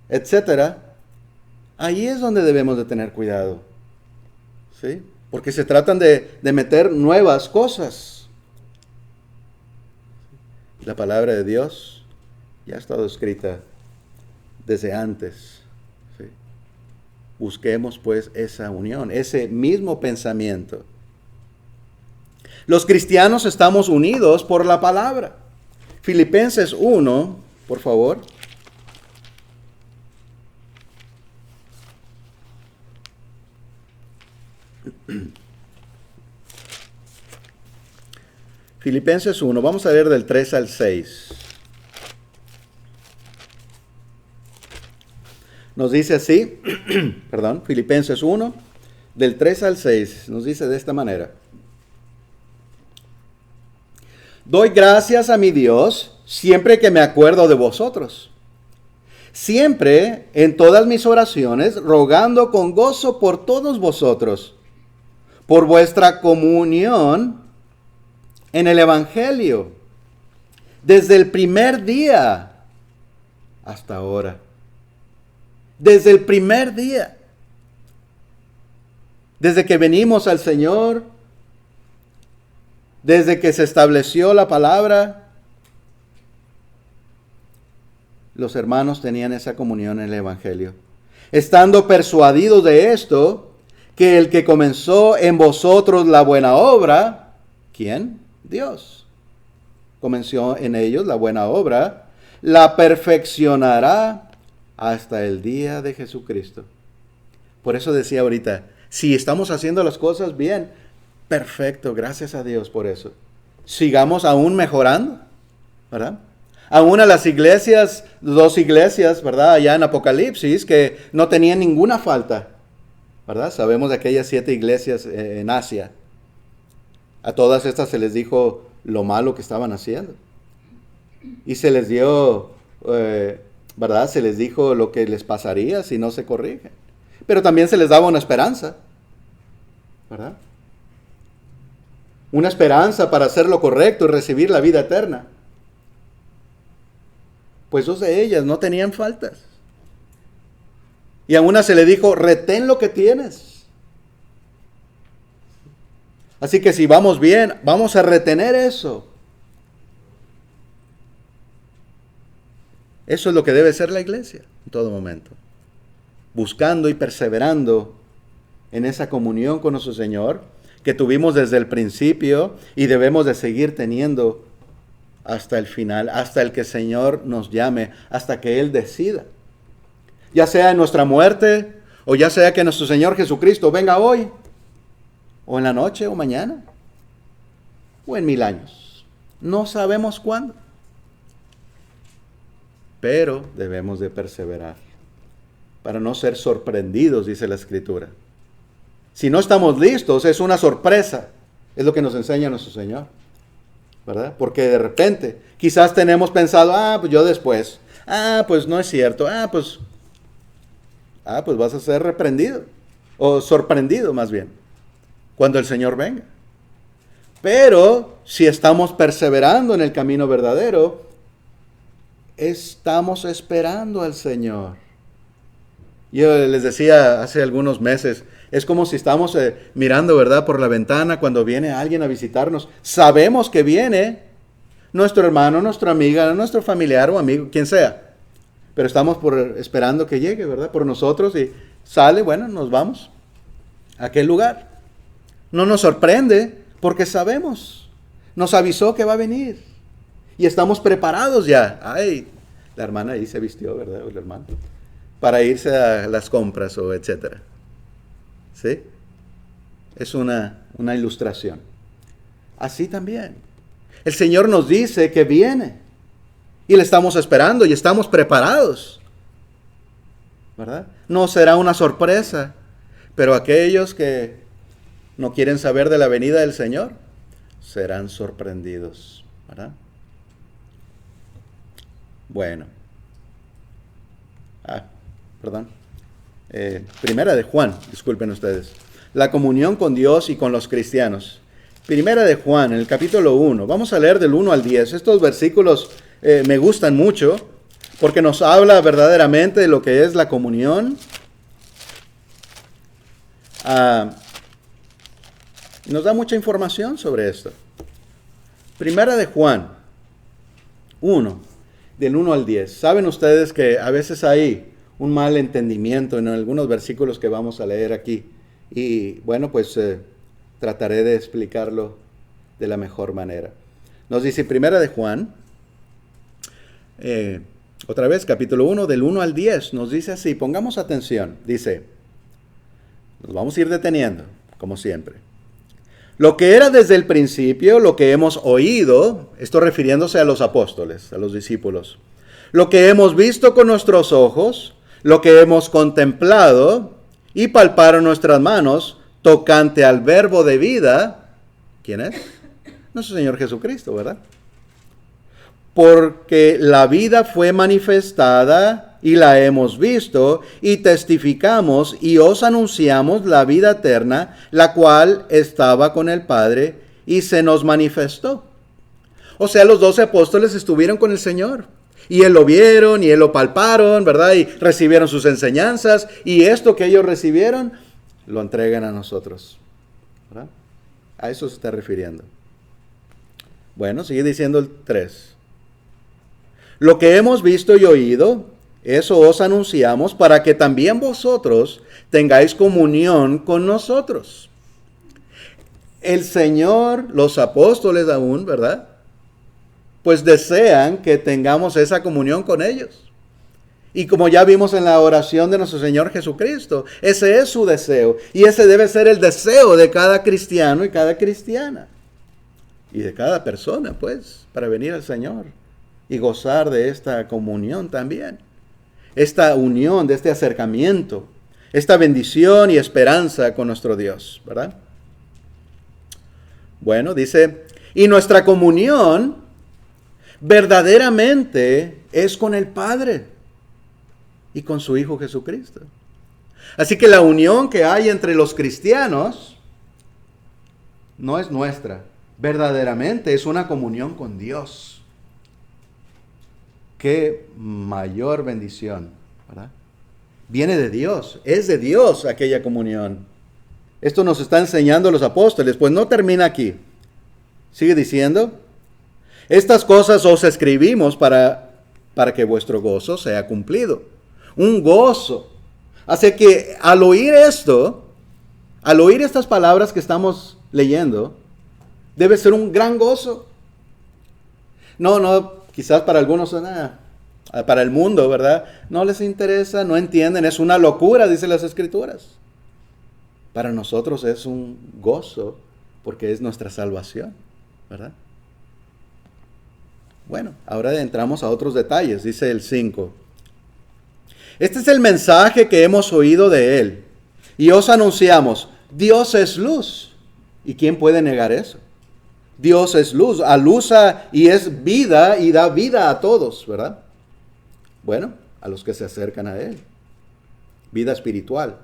etcétera, ahí es donde debemos de tener cuidado. ¿Sí? Porque se tratan de meter nuevas cosas. La palabra de Dios ya ha estado escrita desde antes. ¿Sí? Busquemos pues esa unión, ese mismo pensamiento. Los cristianos estamos unidos por la palabra. Filipenses 1, por favor. Filipenses 1, vamos a leer del 3 al 6. Nos dice así, perdón, Filipenses 1, del 3 al 6, nos dice de esta manera. Doy gracias a mi Dios siempre que me acuerdo de vosotros. Siempre en todas mis oraciones, rogando con gozo por todos vosotros, por vuestra comunión en el Evangelio, desde el primer día hasta ahora. Desde el primer día. Desde que venimos al Señor, desde que se estableció la palabra, los hermanos tenían esa comunión en el Evangelio. Estando persuadidos de esto, que el que comenzó en vosotros la buena obra, ¿quién? Dios. Comenzó en ellos la buena obra, la perfeccionará hasta el día de Jesucristo. Por eso decía ahorita, si estamos haciendo las cosas bien, perfecto, gracias a Dios por eso. Sigamos aún mejorando, ¿verdad? Aún a las iglesias, 2 iglesias, ¿verdad? Allá en Apocalipsis, que no tenían ninguna falta, ¿verdad? Sabemos de aquellas 7 iglesias en Asia. A todas estas se les dijo lo malo que estaban haciendo. Y se les dio, ¿verdad? Se les dijo lo que les pasaría si no se corrigen. Pero también se les daba una esperanza, ¿verdad? Una esperanza para hacer lo correcto y recibir la vida eterna. Pues dos de ellas no tenían faltas. Y a una se le dijo, retén lo que tienes. Así que si vamos bien, vamos a retener eso. Eso es lo que debe ser la iglesia en todo momento. Buscando y perseverando en esa comunión con nuestro Señor que tuvimos desde el principio y debemos de seguir teniendo hasta el final, hasta el que el Señor nos llame, hasta que Él decida. Ya sea en nuestra muerte, o ya sea que nuestro Señor Jesucristo venga hoy, o en la noche, o mañana, o en 1000 años. No sabemos cuándo. Pero debemos de perseverar, para no ser sorprendidos, dice la Escritura. Si no estamos listos, es una sorpresa. Es lo que nos enseña nuestro Señor, ¿verdad? Porque de repente, quizás tenemos pensado, pues yo después. Pues no es cierto. Pues vas a ser reprendido. O sorprendido más bien, cuando el Señor venga. Pero, si estamos perseverando en el camino verdadero, estamos esperando al Señor. Yo les decía hace algunos meses, es como si estamos mirando, ¿verdad?, por la ventana cuando viene alguien a visitarnos. Sabemos que viene nuestro hermano, nuestra amiga, nuestro familiar o amigo, quien sea. Pero estamos esperando que llegue, ¿verdad?, por nosotros y sale, bueno, nos vamos a aquel lugar. No nos sorprende porque sabemos, nos avisó que va a venir y estamos preparados ya. La hermana ahí se vistió, ¿verdad?, o el hermano, para irse a las compras o etcétera. ¿Sí? Es una ilustración. Así también. El Señor nos dice que viene. Y le estamos esperando y estamos preparados. ¿Verdad? No será una sorpresa. Pero aquellos que no quieren saber de la venida del Señor serán sorprendidos. ¿Verdad? Bueno. Primera de Juan, disculpen ustedes. La comunión con Dios y con los cristianos. Primera de Juan, en el capítulo 1. Vamos a leer del 1 al 10. Estos versículos me gustan mucho porque nos habla verdaderamente de lo que es la comunión. Nos da mucha información sobre esto. Primera de Juan 1, del 1 al 10. Saben ustedes que a veces hay un mal entendimiento en algunos versículos que vamos a leer aquí. Y bueno, pues trataré de explicarlo de la mejor manera. Nos dice Primera de Juan, otra vez, capítulo 1, del 1 al 10, nos dice así, pongamos atención, dice, nos vamos a ir deteniendo, como siempre. Lo que era desde el principio, lo que hemos oído, esto refiriéndose a los apóstoles, a los discípulos, lo que hemos visto con nuestros ojos, lo que hemos contemplado y palparon nuestras manos tocante al verbo de vida. ¿Quién es? Nuestro Señor Jesucristo, ¿verdad? Porque la vida fue manifestada y la hemos visto y testificamos y os anunciamos la vida eterna, la cual estaba con el Padre y se nos manifestó. O sea, los 12 apóstoles estuvieron con el Señor. Y Él lo vieron y Él lo palparon, ¿verdad? Y recibieron sus enseñanzas. Y esto que ellos recibieron, lo entregan a nosotros, ¿verdad? A eso se está refiriendo. Bueno, sigue diciendo el 3. Lo que hemos visto y oído, eso os anunciamos para que también vosotros tengáis comunión con nosotros. El Señor, los apóstoles aún, ¿verdad?, pues desean que tengamos esa comunión con ellos. Y como ya vimos en la oración de nuestro Señor Jesucristo, ese es su deseo. Y ese debe ser el deseo de cada cristiano y cada cristiana. Y de cada persona, pues, para venir al Señor y gozar de esta comunión también. Esta unión, de este acercamiento, esta bendición y esperanza con nuestro Dios, ¿verdad? Bueno, dice, y nuestra comunión verdaderamente es con el Padre y con su Hijo Jesucristo. Así que la unión que hay entre los cristianos no es nuestra, verdaderamente es una comunión con Dios. Qué mayor bendición, ¿verdad? Viene de Dios, es de Dios aquella comunión. Esto nos está enseñando los apóstoles, pues no termina aquí. Sigue diciendo, estas cosas os escribimos para que vuestro gozo sea cumplido. Un gozo. Así que al oír esto, al oír estas palabras que estamos leyendo, debe ser un gran gozo. No, quizás para algunos, para el mundo, ¿verdad? No les interesa, no entienden, es una locura, dicen las Escrituras. Para nosotros es un gozo porque es nuestra salvación, ¿verdad? Bueno, ahora entramos a otros detalles, dice el 5. Este es el mensaje que hemos oído de Él y os anunciamos, Dios es luz. ¿Y quién puede negar eso? Dios es luz, alusa y es vida y da vida a todos, ¿verdad? Bueno, a los que se acercan a Él. Vida espiritual.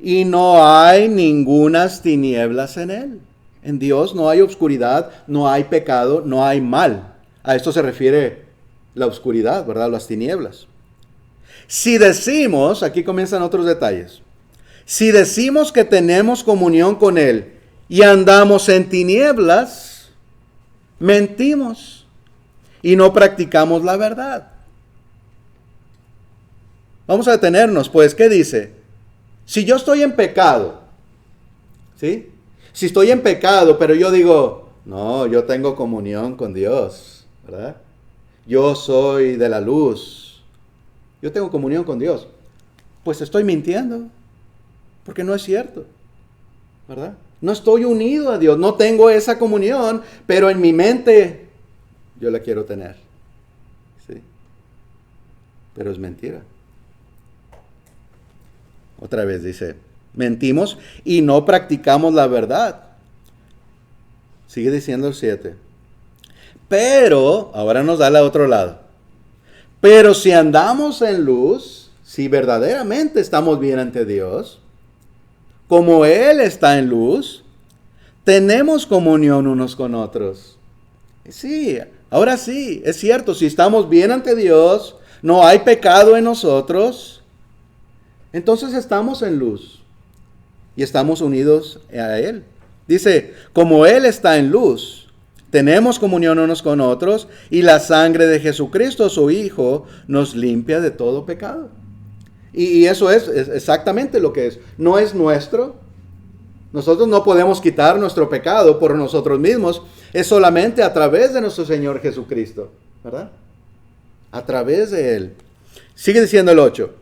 Y no hay ningunas tinieblas en Él. En Dios no hay oscuridad, no hay pecado, no hay mal. A esto se refiere la oscuridad, ¿verdad? Las tinieblas. Si decimos, aquí comienzan otros detalles. Si decimos que tenemos comunión con Él y andamos en tinieblas, mentimos y no practicamos la verdad. Vamos a detenernos, pues, ¿qué dice? Si yo estoy en pecado, ¿sí? Si estoy en pecado, pero yo digo, no, yo tengo comunión con Dios, ¿verdad? Yo soy de la luz, yo tengo comunión con Dios. Pues estoy mintiendo, porque no es cierto, ¿verdad? No estoy unido a Dios, no tengo esa comunión, pero en mi mente yo la quiero tener, ¿sí? Pero es mentira. Otra vez dice, mentimos y no practicamos la verdad. Sigue diciendo el 7. Pero, ahora nos da el otro lado. Pero si andamos en luz, si verdaderamente estamos bien ante Dios, como Él está en luz, tenemos comunión unos con otros. Sí, ahora sí, es cierto, si estamos bien ante Dios, no hay pecado en nosotros, entonces estamos en luz y estamos unidos a Él. Dice, como Él está en luz, tenemos comunión unos con otros y la sangre de Jesucristo, su Hijo, nos limpia de todo pecado. Y eso es exactamente lo que es. No es nuestro. Nosotros no podemos quitar nuestro pecado por nosotros mismos. Es solamente a través de nuestro Señor Jesucristo, ¿verdad? A través de Él. Sigue diciendo el 8.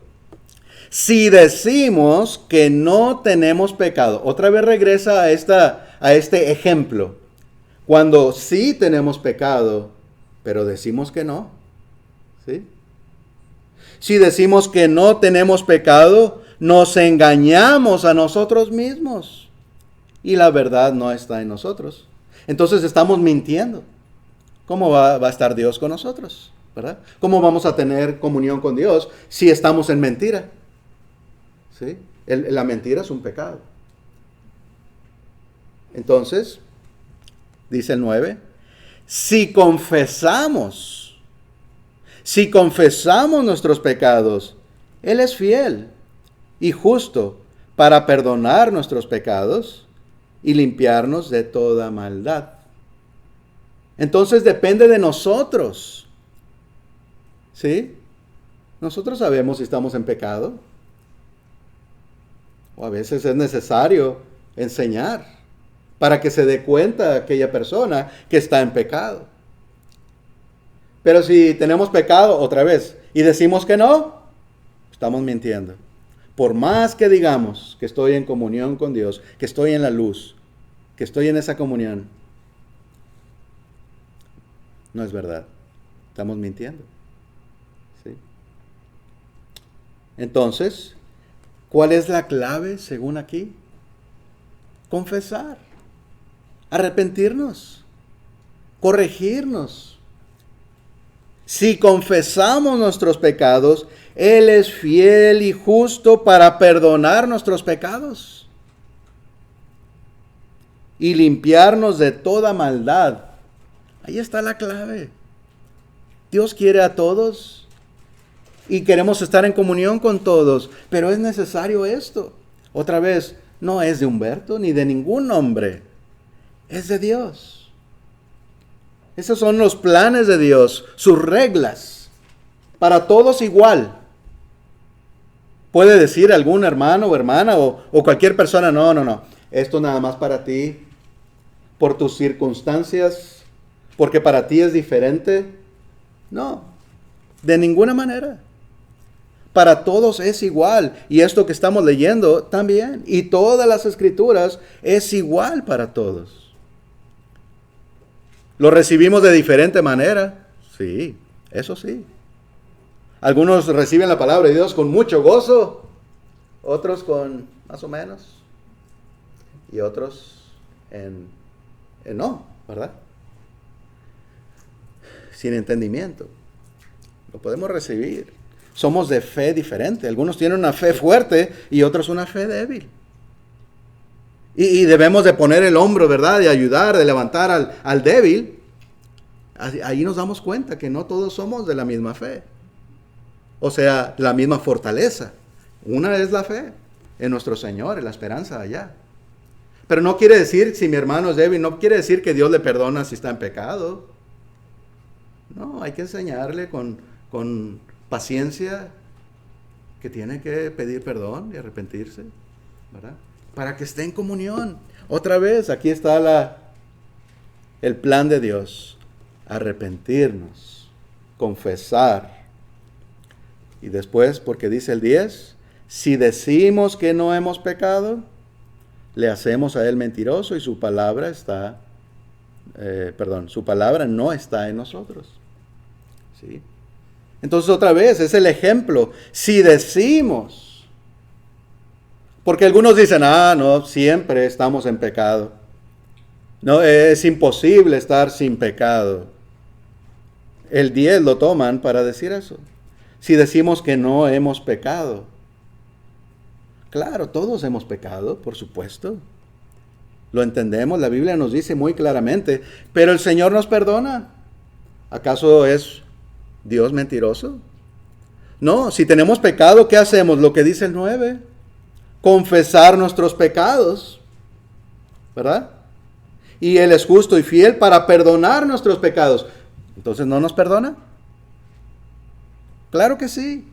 Si decimos que no tenemos pecado, otra vez regresa a este ejemplo. Cuando sí tenemos pecado, pero decimos que no. ¿Sí? Si decimos que no tenemos pecado, nos engañamos a nosotros mismos. Y la verdad no está en nosotros. Entonces estamos mintiendo. ¿Cómo va a estar Dios con nosotros? ¿Verdad? ¿Cómo vamos a tener comunión con Dios si estamos en mentira? ¿Sí? La mentira es un pecado. Entonces, dice el 9, si confesamos nuestros pecados, Él es fiel y justo para perdonar nuestros pecados y limpiarnos de toda maldad. Entonces depende de nosotros. ¿Sí? Nosotros sabemos si estamos en pecado. O a veces es necesario enseñar para que se dé cuenta aquella persona que está en pecado. Pero si tenemos pecado otra vez y decimos que no, estamos mintiendo. Por más que digamos que estoy en comunión con Dios, que estoy en la luz, que estoy en esa comunión, no es verdad. Estamos mintiendo. ¿Sí? Entonces, ¿cuál es la clave según aquí? Confesar. arrepentirnos, corregirnos. Si confesamos nuestros pecados, Él es fiel y justo para perdonar nuestros pecados y limpiarnos de toda maldad. Ahí está la clave. Dios quiere a todos y queremos estar en comunión con todos, pero es necesario esto. Otra vez, no es de Humberto ni de ningún hombre, es de Dios. Esos son los planes de Dios, sus reglas, para todos igual. Puede decir algún hermano o hermana o cualquier persona, no, esto nada más para ti, por tus circunstancias, porque para ti es diferente. No, de ninguna manera. Para todos es igual, y esto que estamos leyendo también, y todas las escrituras es igual para todos. ¿Lo recibimos de diferente manera? Sí, eso sí. Algunos reciben la palabra de Dios con mucho gozo, otros con más o menos, y otros en no, ¿verdad? Sin entendimiento. Lo podemos recibir. Somos de fe diferente. Algunos tienen una fe fuerte y otros una fe débil. Y debemos de poner el hombro, ¿verdad? De ayudar, de levantar al débil. Ahí nos damos cuenta que no todos somos de la misma fe. O sea, la misma fortaleza. Una es la fe en nuestro Señor, en la esperanza allá. Pero no quiere decir, si mi hermano es débil, no quiere decir que Dios le perdona si está en pecado. No, hay que enseñarle con paciencia que tiene que pedir perdón y arrepentirse, ¿verdad? Para que esté en comunión. Otra vez, aquí está el plan de Dios. Arrepentirnos, confesar. Y después, porque dice el 10, si decimos que no hemos pecado, le hacemos a Él mentiroso y su palabra su palabra no está en nosotros. ¿Sí? Entonces otra vez, es el ejemplo. Si decimos, porque algunos dicen, no, siempre estamos en pecado. No, es imposible estar sin pecado. El 10 lo toman para decir eso. Si decimos que no hemos pecado. Claro, todos hemos pecado, por supuesto. Lo entendemos, la Biblia nos dice muy claramente, pero el Señor nos perdona. ¿Acaso es Dios mentiroso? No, si tenemos pecado, ¿qué hacemos? Lo que dice el 9, confesar nuestros pecados, ¿verdad? Y Él es justo y fiel para perdonar nuestros pecados. Entonces, ¿no nos perdona? Claro que sí.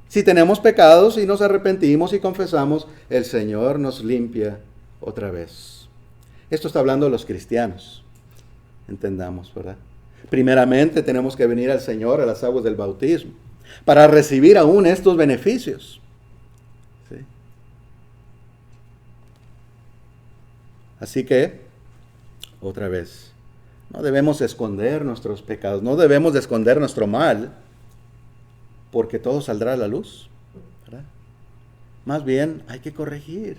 Si tenemos pecados y nos arrepentimos y confesamos, el Señor nos limpia otra vez. Esto está hablando de los cristianos. Entendamos, ¿verdad? Primeramente tenemos que venir al Señor a las aguas del bautismo para recibir aún estos beneficios. ¿Sí? Así que, otra vez, no debemos esconder nuestros pecados, no debemos de esconder nuestro mal, porque todo saldrá a la luz, ¿verdad? Más bien hay que corregir.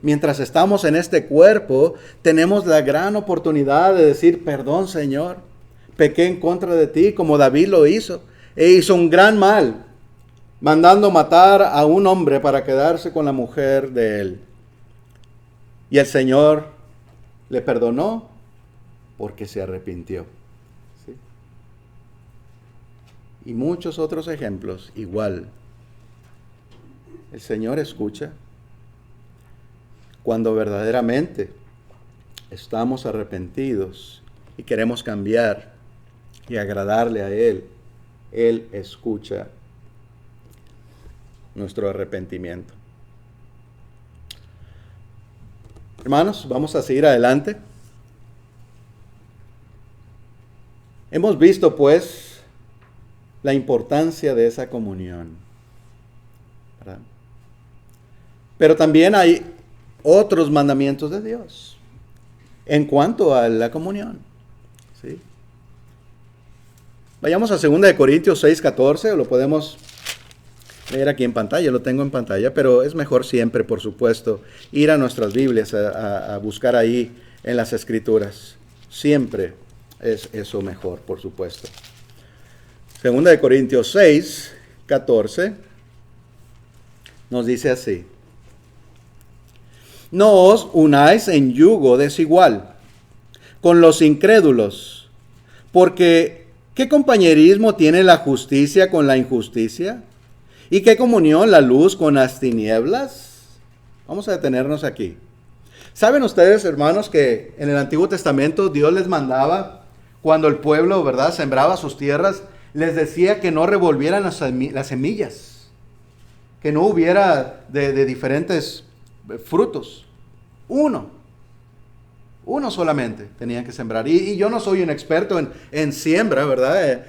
Mientras estamos en este cuerpo, tenemos la gran oportunidad de decir, perdón, Señor, pequé en contra de ti, como David lo hizo. E hizo un gran mal, mandando matar a un hombre para quedarse con la mujer de él. Y el Señor le perdonó porque se arrepintió. ¿Sí? Y muchos otros ejemplos igual. El Señor escucha cuando verdaderamente estamos arrepentidos y queremos cambiar y agradarle a Él. Él escucha nuestro arrepentimiento. Hermanos, vamos a seguir adelante. Hemos visto pues la importancia de esa comunión, ¿verdad? Pero también hay otros mandamientos de Dios en cuanto a la comunión. ¿Sí? Vayamos a 2 Corintios 6:14, lo podemos leer aquí en pantalla, lo tengo en pantalla, pero es mejor siempre, por supuesto, ir a nuestras Biblias a buscar ahí en las Escrituras. Siempre es eso mejor, por supuesto. Segunda de Corintios 6, 14, nos dice así: no os unáis en yugo desigual con los incrédulos, porque ¿qué compañerismo tiene la justicia con la injusticia? ¿Y qué comunión la luz con las tinieblas? Vamos a detenernos aquí. ¿Saben ustedes, hermanos, que en el Antiguo Testamento Dios les mandaba, cuando el pueblo, ¿verdad?, sembraba sus tierras, les decía que no revolvieran las semillas, que no hubiera de diferentes frutos? Uno solamente tenían que sembrar. Y yo no soy un experto en siembra, ¿verdad?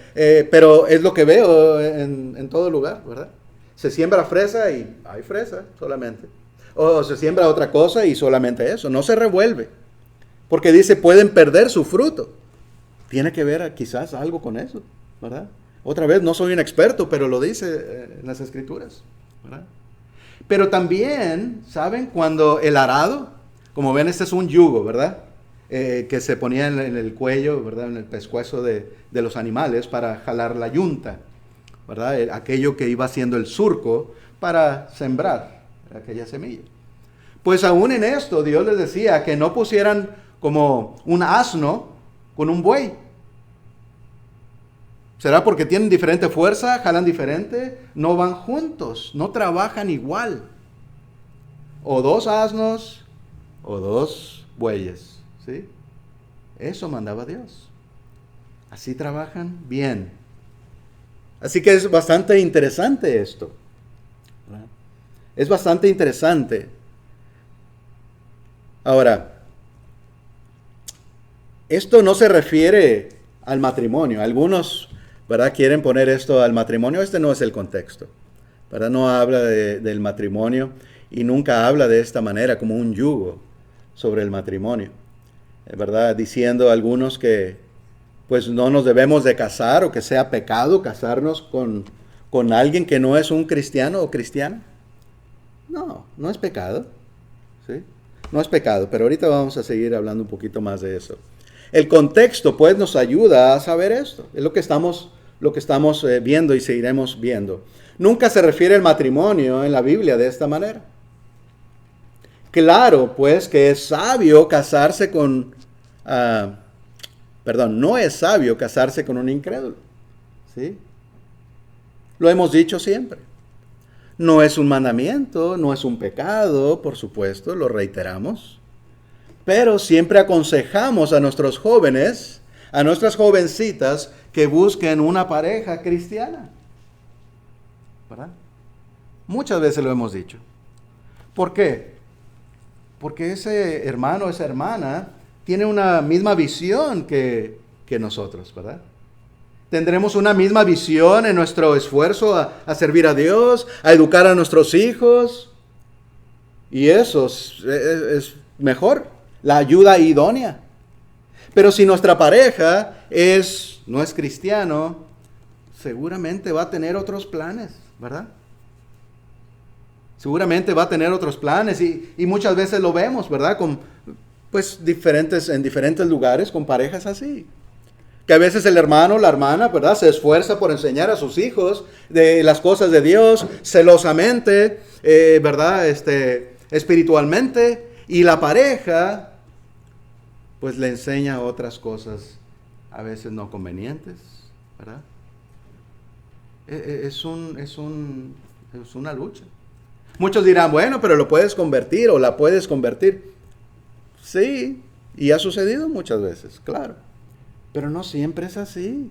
Pero es lo que veo en todo lugar, ¿verdad? Se siembra fresa y hay fresa solamente. O se siembra otra cosa y solamente eso. No se revuelve. Porque dice, pueden perder su fruto. Tiene que ver quizás algo con eso, ¿verdad? Otra vez, no soy un experto, pero lo dice en las Escrituras, ¿verdad? Pero también, ¿saben? Cuando el arado, como ven, este es un yugo, ¿verdad? Que se ponía en el cuello, ¿verdad? En el pescuezo de los animales para jalar la yunta, ¿verdad? Aquello que iba haciendo el surco para sembrar aquella semilla. Pues aún en esto Dios les decía que no pusieran como un asno con un buey. ¿Será porque tienen diferente fuerza, jalan diferente? No van juntos, no trabajan igual. O dos asnos o dos bueyes, ¿sí? Eso mandaba Dios. Así trabajan bien. Así que es bastante interesante esto, ¿verdad? Es bastante interesante. Ahora, esto no se refiere al matrimonio. Algunos, ¿verdad?, quieren poner esto al matrimonio. Este no es el contexto, ¿verdad? No habla del matrimonio y nunca habla de esta manera como un yugo sobre el matrimonio, ¿verdad? Diciendo algunos que pues no nos debemos de casar o que sea pecado casarnos con alguien que no es un cristiano o cristiana. No, no es pecado, ¿sí? No es pecado, pero ahorita vamos a seguir hablando un poquito más de eso. El contexto pues nos ayuda a saber esto. Es lo que estamos viendo y seguiremos viendo. Nunca se refiere al matrimonio en la Biblia de esta manera. Claro, pues que es sabio casarse con... no es sabio casarse con un incrédulo, ¿sí? Lo hemos dicho siempre. No es un mandamiento, no es un pecado, por supuesto, lo reiteramos. Pero siempre aconsejamos a nuestros jóvenes, a nuestras jovencitas, que busquen una pareja cristiana, ¿verdad? Muchas veces lo hemos dicho. ¿Por qué? Porque ese hermano, esa hermana, tiene una misma visión que nosotros, ¿verdad? Tendremos una misma visión en nuestro esfuerzo a servir a Dios, a educar a nuestros hijos. Y eso es mejor, la ayuda idónea. Pero si nuestra pareja no es cristiano, seguramente va a tener otros planes, ¿verdad? Seguramente va a tener otros planes y muchas veces lo vemos, ¿verdad? En diferentes lugares con parejas así. Que a veces el hermano, la hermana, ¿verdad?, se esfuerza por enseñar a sus hijos de las cosas de Dios celosamente, ¿verdad?, espiritualmente, y la pareja pues le enseña otras cosas a veces no convenientes, ¿verdad? Es una lucha. Muchos dirán, bueno, pero lo puedes convertir o la puedes convertir. Sí, y ha sucedido muchas veces, claro. Pero no siempre es así,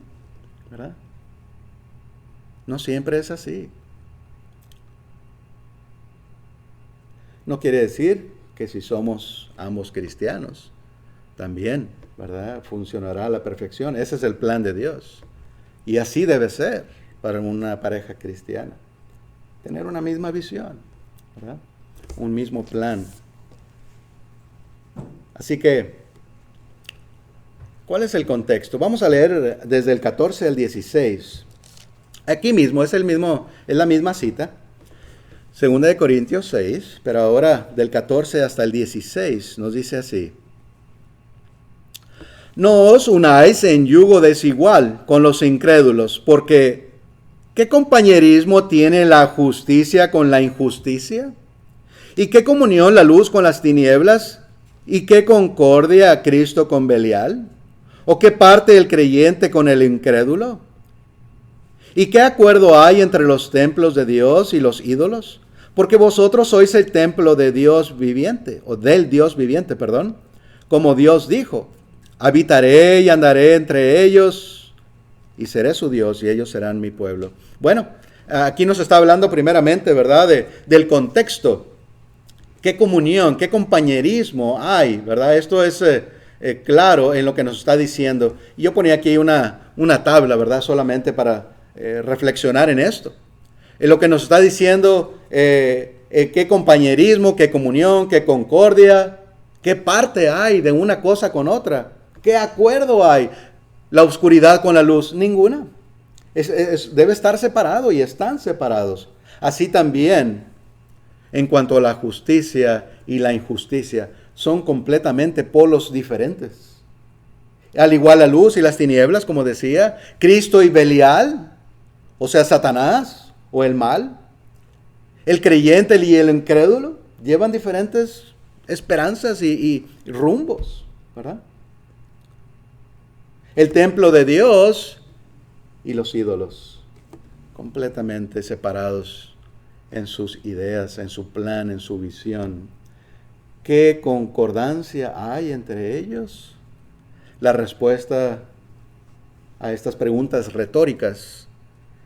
¿verdad? No siempre es así. No quiere decir que si somos ambos cristianos, también, ¿verdad?, funcionará a la perfección. Ese es el plan de Dios. Y así debe ser para una pareja cristiana. Tener una misma visión, ¿verdad? Un mismo plan. Así que, ¿cuál es el contexto? Vamos a leer desde el 14 al 16. Aquí mismo, es la misma cita. Segunda de Corintios 6, pero ahora del 14 hasta el 16 nos dice así. No os unáis en yugo desigual con los incrédulos, porque ¿qué compañerismo tiene la justicia con la injusticia? ¿Y qué comunión la luz con las tinieblas? ¿Y qué concordia Cristo con Belial? ¿O qué parte el creyente con el incrédulo? ¿Y qué acuerdo hay entre los templos de Dios y los ídolos? Porque vosotros sois el templo de Dios viviente, o del Dios viviente, perdón. Como Dios dijo, habitaré y andaré entre ellos, y seré su Dios, y ellos serán mi pueblo. Bueno, aquí nos está hablando primeramente, ¿verdad?, del contexto. ¿Qué comunión, qué compañerismo hay, verdad? Esto es claro en lo que nos está diciendo. Yo ponía aquí una tabla, ¿verdad?, solamente para reflexionar en esto. En lo que nos está diciendo, qué compañerismo, qué comunión, qué concordia, qué parte hay de una cosa con otra, qué acuerdo hay. La oscuridad con la luz, ninguna. Debe estar separado y están separados. Así también, en cuanto a la justicia y la injusticia, son completamente polos diferentes. Al igual la luz y las tinieblas, como decía, Cristo y Belial, o sea, Satanás o el mal, el creyente y el incrédulo, llevan diferentes esperanzas y rumbos, ¿verdad? El templo de Dios y los ídolos, completamente separados en sus ideas, en su plan, en su visión. ¿Qué concordancia hay entre ellos? La respuesta a estas preguntas retóricas,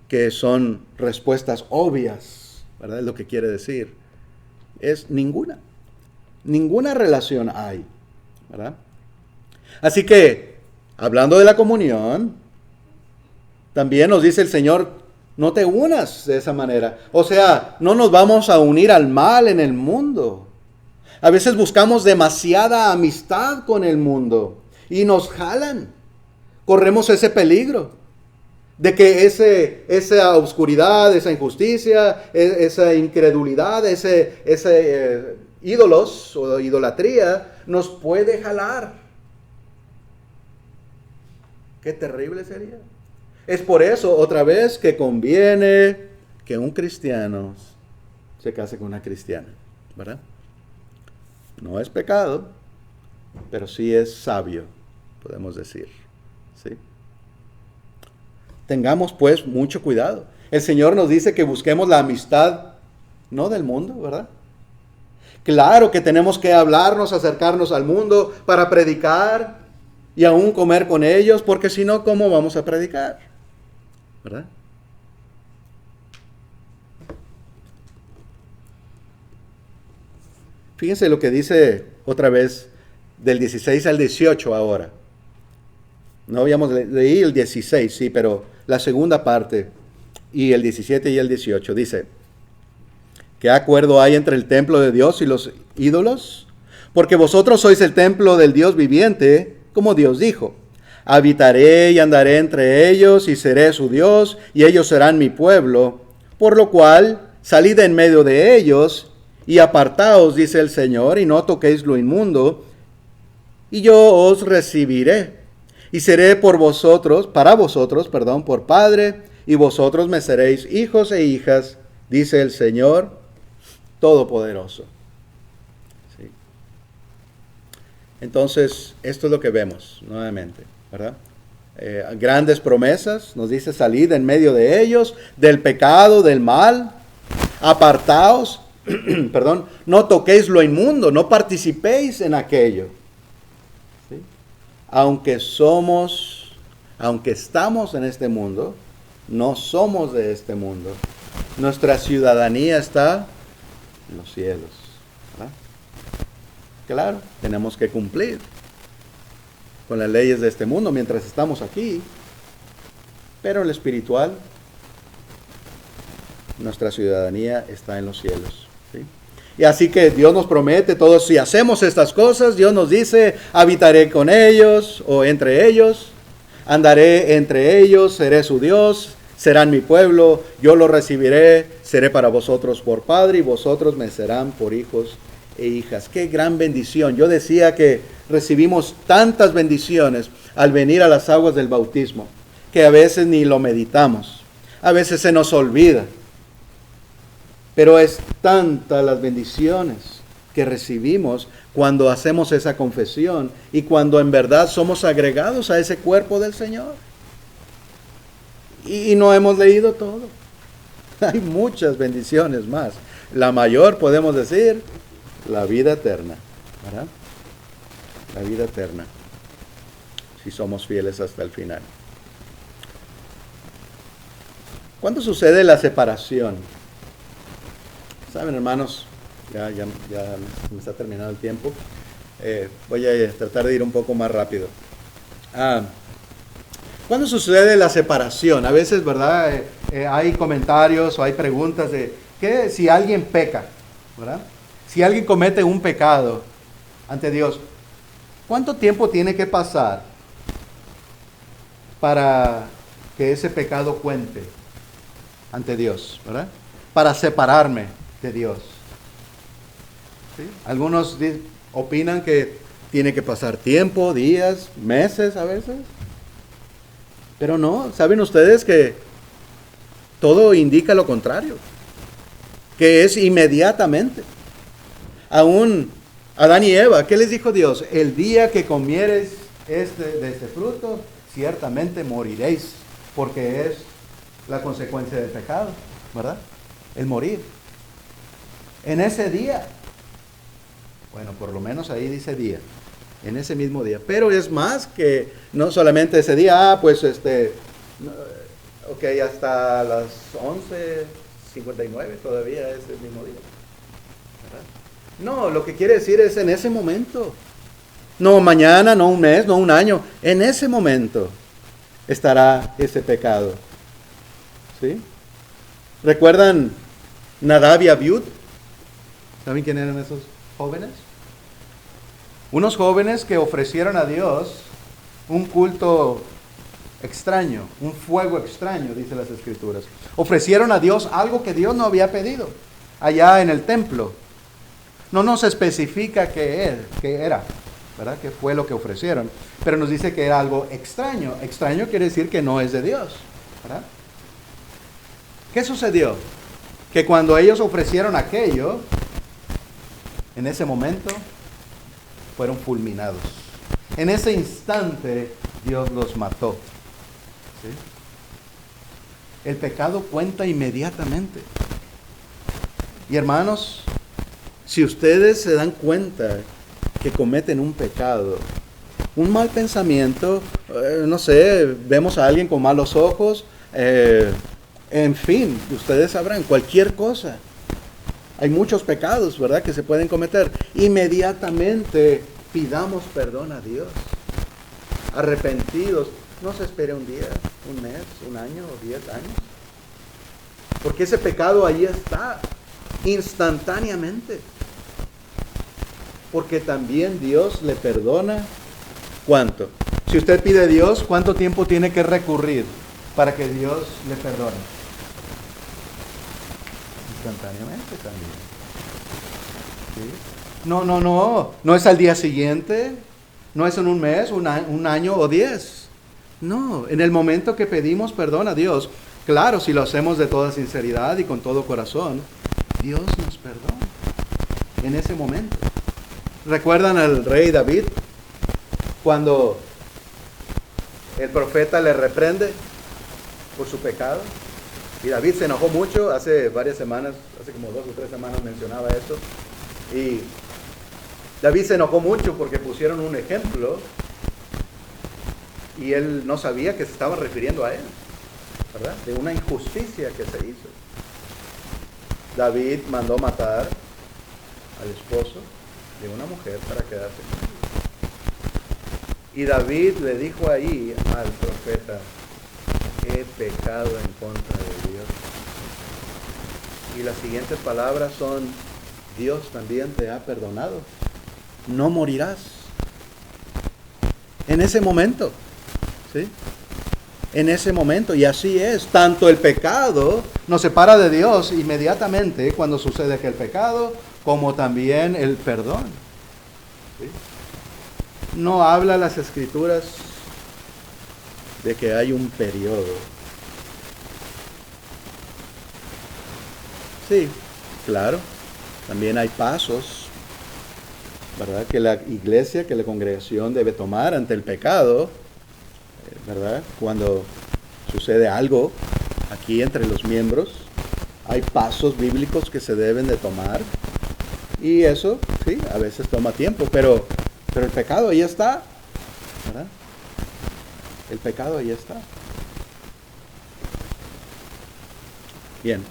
que son respuestas obvias, ¿verdad? Es lo que quiere decir. Es ninguna. Ninguna relación hay, ¿verdad? Así que, hablando de la comunión, también nos dice el Señor, no te unas de esa manera. O sea, no nos vamos a unir al mal en el mundo. A veces buscamos demasiada amistad con el mundo y nos jalan. Corremos ese peligro de que esa oscuridad, esa injusticia, esa incredulidad, ese ídolos o idolatría nos puede jalar. Qué terrible sería. Es por eso, otra vez, que conviene que un cristiano se case con una cristiana, ¿verdad? No es pecado, pero sí es sabio, podemos decir, ¿sí? Tengamos pues mucho cuidado. El Señor nos dice que busquemos la amistad, no del mundo, ¿verdad? Claro que tenemos que hablarnos, acercarnos al mundo para predicar y aún comer con ellos, porque si no, ¿cómo vamos a predicar? ¿Verdad? Fíjense lo que dice otra vez del 16 al 18 ahora. No habíamos leído el 16, sí, pero la segunda parte y el 17 y el 18 dice, ¿qué acuerdo hay entre el templo de Dios y los ídolos? Porque vosotros sois el templo del Dios viviente, como Dios dijo. Habitaré y andaré entre ellos y seré su Dios y ellos serán mi pueblo. Por lo cual, salid en medio de ellos y apartaos, dice el Señor, y no toquéis lo inmundo, y yo os recibiré. Y seré para vosotros, por Padre, y vosotros me seréis hijos e hijas, dice el Señor Todopoderoso. ¿Sí? Entonces, esto es lo que vemos nuevamente, ¿verdad? Grandes promesas, nos dice salid en medio de ellos, del pecado, del mal, apartaos, no toquéis lo inmundo, no participéis en aquello. ¿Sí? Aunque estamos en este mundo, no somos de este mundo. Nuestra ciudadanía está en los cielos, ¿verdad? Claro, tenemos que cumplir con las leyes de este mundo mientras estamos aquí, pero el espiritual, nuestra ciudadanía está en los cielos, ¿sí? Y así que Dios nos promete, todos si hacemos estas cosas, Dios nos dice, habitaré con ellos o entre ellos, andaré entre ellos, seré su Dios, serán mi pueblo, yo lo recibiré, seré para vosotros por Padre y vosotros me serán por hijos e hijas. Qué gran bendición. Yo decía que recibimos tantas bendiciones al venir a las aguas del bautismo, que a veces ni lo meditamos, a veces se nos olvida. Pero es tantas las bendiciones que recibimos cuando hacemos esa confesión y cuando en verdad somos agregados a ese cuerpo del Señor. Y no hemos leído todo. Hay muchas bendiciones más. La mayor, podemos decir, la vida eterna, ¿verdad? La vida eterna, si somos fieles hasta el final. ¿Cuándo sucede la separación? Saben, hermanos, ya me está terminando el tiempo. Voy a tratar de ir un poco más rápido. ¿Cuándo sucede la separación? A veces, ¿verdad? Hay comentarios o hay preguntas de que si alguien peca, ¿verdad? Si alguien comete un pecado ante Dios, ¿cuánto tiempo tiene que pasar para que ese pecado cuente ante Dios, ¿verdad? Para separarme de Dios. ¿Sí? Algunos opinan que tiene que pasar tiempo, días, meses a veces. Pero no, ¿saben ustedes que todo indica lo contrario? Que es inmediatamente. Aún Adán y Eva, ¿qué les dijo Dios? El día que comieres de este fruto, ciertamente moriréis, porque es la consecuencia del pecado, ¿verdad? El morir. En ese día, bueno, por lo menos ahí dice día, en ese mismo día, pero es más que no solamente ese día, pues ok, hasta las 11:59 todavía es el mismo día, ¿verdad? No, lo que quiere decir es en ese momento, no mañana, no un mes, no un año, en ese momento estará ese pecado, ¿sí? ¿Recuerdan Nadab y Abiud? ¿Saben quién eran esos jóvenes? Unos jóvenes que ofrecieron a Dios un culto extraño, un fuego extraño, dice las Escrituras. Ofrecieron a Dios algo que Dios no había pedido allá en el templo. No nos especifica qué era, ¿verdad? Qué fue lo que ofrecieron, pero nos dice que era algo extraño. Extraño quiere decir que no es de Dios, ¿verdad? ¿Qué sucedió? Que cuando ellos ofrecieron aquello, en ese momento fueron fulminados. En ese instante Dios los mató. ¿Sí? El pecado cuenta inmediatamente. Y hermanos, si ustedes se dan cuenta que cometen un pecado, un mal pensamiento, no sé, vemos a alguien con malos ojos, en fin, ustedes sabrán, cualquier cosa. Hay muchos pecados, ¿verdad?, que se pueden cometer. Inmediatamente pidamos perdón a Dios. Arrepentidos. No se espere un día, un mes, un año o 10 años. Porque ese pecado ahí está, instantáneamente. Porque también Dios le perdona. ¿Cuánto? Si usted pide a Dios, ¿cuánto tiempo tiene que recurrir para que Dios le perdone? Instantáneamente también. ¿Sí? No es al día siguiente, no es en un mes, un año o 10. No, en el momento que pedimos perdón a Dios, claro, si lo hacemos de toda sinceridad y con todo corazón, Dios nos perdona en ese momento. ¿Recuerdan al rey David cuando el profeta le reprende por su pecado? Y David se enojó mucho, hace varias semanas, hace como 2 o 3 semanas mencionaba esto. Y David se enojó mucho porque pusieron un ejemplo y él no sabía que se estaban refiriendo a él, ¿verdad? De una injusticia que se hizo. David mandó matar al esposo de una mujer para quedarse con ella. Y David le dijo ahí al profeta: he pecado en contra de Dios. Y las siguientes palabras son: Dios también te ha perdonado, no morirás. En ese momento, ¿sí? En ese momento, y así es, tanto el pecado nos separa de Dios inmediatamente cuando sucede aquel pecado, como también el perdón. ¿Sí? No habla las Escrituras de que hay un periodo. Sí, claro, también hay pasos, ¿verdad? Que la iglesia, que la congregación debe tomar ante el pecado, ¿verdad? Cuando sucede algo aquí entre los miembros, hay pasos bíblicos que se deben de tomar. Y eso, sí, a veces toma tiempo, pero el pecado ahí está, ¿verdad? El pecado ahí está. Bien.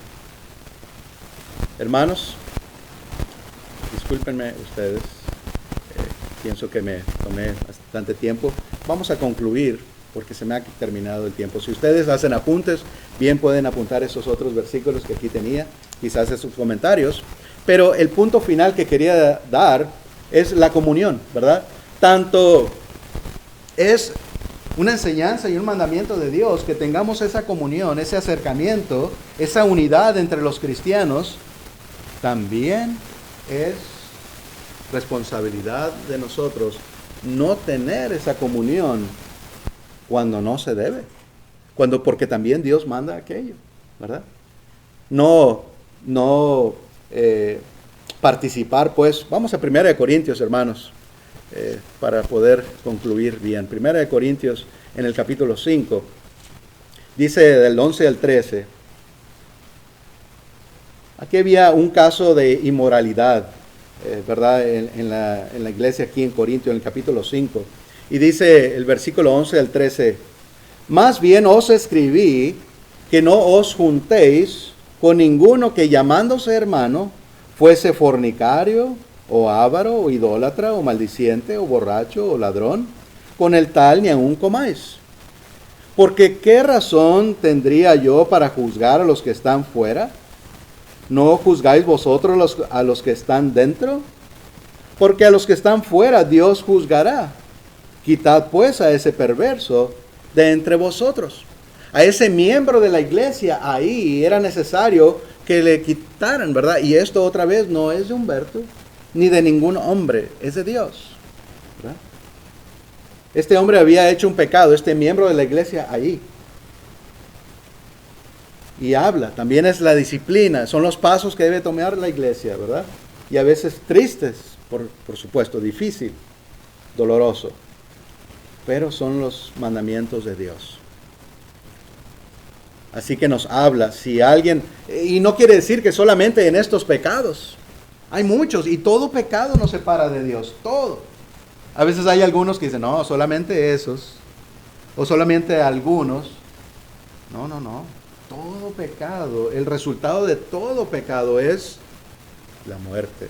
Hermanos, discúlpenme ustedes, pienso que me tomé bastante tiempo. Vamos a concluir porque se me ha terminado el tiempo. Si ustedes hacen apuntes, bien pueden apuntar esos otros versículos que aquí tenía, quizás esos comentarios. Pero el punto final que quería dar es la comunión, ¿verdad? Tanto es una enseñanza y un mandamiento de Dios que tengamos esa comunión, ese acercamiento, esa unidad entre los cristianos. También es responsabilidad de nosotros no tener esa comunión cuando no se debe, porque también Dios manda aquello, ¿verdad? No participar, pues, vamos a 1 Corintios, hermanos, para poder concluir bien. 1 Corintios, en el capítulo 5, dice del 11 al 13, aquí había un caso de inmoralidad, ¿verdad? En la iglesia aquí en Corintios, en el capítulo 5, y dice el versículo 11 al 13, más bien os escribí que no os juntéis con ninguno que llamándose hermano fuese fornicario, o avaro, o idólatra, o maldiciente, o borracho, o ladrón, con el tal ni aun comáis. Porque ¿qué razón tendría yo para juzgar a los que están fuera? ¿No juzgáis vosotros a los que están dentro? Porque a los que están fuera Dios juzgará. Quitad pues a ese perverso de entre vosotros. A ese miembro de la iglesia ahí era necesario que le quitaran, ¿verdad? Y esto otra vez no es de Humberto, ni de ningún hombre, es de Dios, ¿verdad? Este hombre había hecho un pecado, este miembro de la iglesia ahí. Y habla, también es la disciplina, son los pasos que debe tomar la iglesia, ¿verdad? Y a veces tristes, por supuesto, difícil, doloroso, pero son los mandamientos de Dios. Así que nos habla, si alguien, y no quiere decir que solamente en estos pecados, hay muchos, y todo pecado nos separa de Dios, todo. A veces hay algunos que dicen, no, solamente esos, o solamente algunos. No, todo pecado, el resultado de todo pecado es la muerte,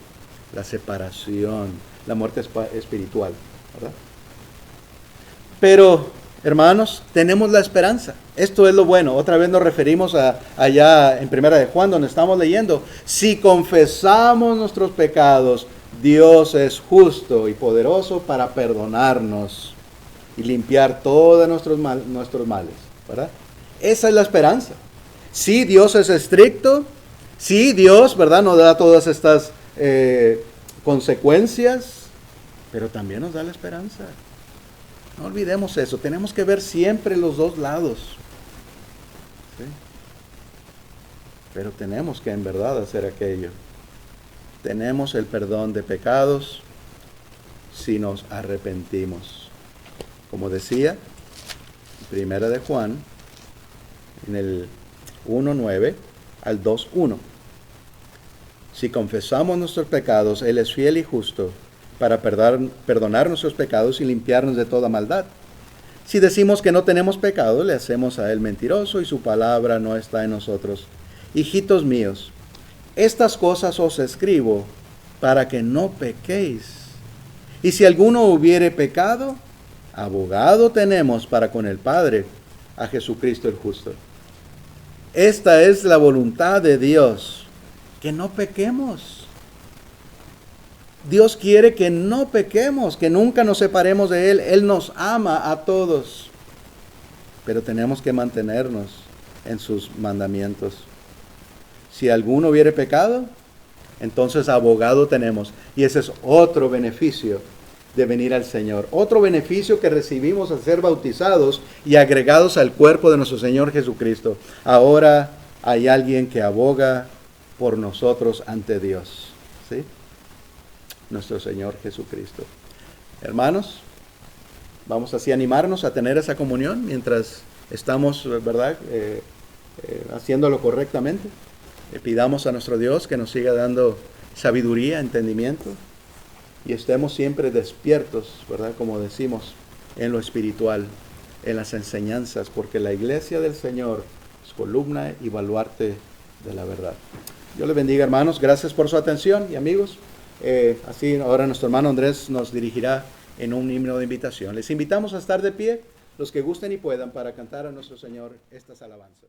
la separación, la muerte espiritual, ¿verdad? Pero, hermanos, tenemos la esperanza. Esto es lo bueno. Otra vez nos referimos allá en 1 de Juan, donde estamos leyendo. Si confesamos nuestros pecados, Dios es justo y poderoso para perdonarnos y limpiar todos nuestros males, ¿verdad? Esa es la esperanza. Sí, Dios es estricto. Sí, Dios, ¿verdad?, nos da todas estas consecuencias, pero también nos da la esperanza. No olvidemos eso, tenemos que ver siempre los dos lados. ¿Sí? Pero tenemos que en verdad hacer aquello. Tenemos el perdón de pecados si nos arrepentimos. Como decía, 1 de Juan, en el 1:9 al 2:1. Si confesamos nuestros pecados, Él es fiel y justo para perdonar nuestros pecados y limpiarnos de toda maldad. Si decimos que no tenemos pecado, le hacemos a Él mentiroso y su palabra no está en nosotros. Hijitos míos, estas cosas os escribo para que no pequéis. Y si alguno hubiere pecado, abogado tenemos para con el Padre, a Jesucristo el justo. Esta es la voluntad de Dios, que no pequemos. Dios quiere que no pequemos, que nunca nos separemos de Él. Él nos ama a todos, pero tenemos que mantenernos en sus mandamientos. Si alguno hubiere pecado, entonces abogado tenemos. Y ese es otro beneficio de venir al Señor. Otro beneficio que recibimos al ser bautizados y agregados al cuerpo de nuestro Señor Jesucristo. Ahora hay alguien que aboga por nosotros ante Dios. ¿Sí? Nuestro Señor Jesucristo. Hermanos, vamos así a animarnos a tener esa comunión mientras estamos, ¿verdad? Haciéndolo correctamente. Le pidamos a nuestro Dios que nos siga dando sabiduría, entendimiento, y estemos siempre despiertos, ¿verdad? Como decimos, en lo espiritual, en las enseñanzas, porque la iglesia del Señor es columna y baluarte de la verdad. Dios les bendiga, hermanos. Gracias por su atención y amigos. Así ahora nuestro hermano Andrés nos dirigirá en un himno de invitación. Les invitamos a estar de pie, los que gusten y puedan, para cantar a nuestro Señor estas alabanzas.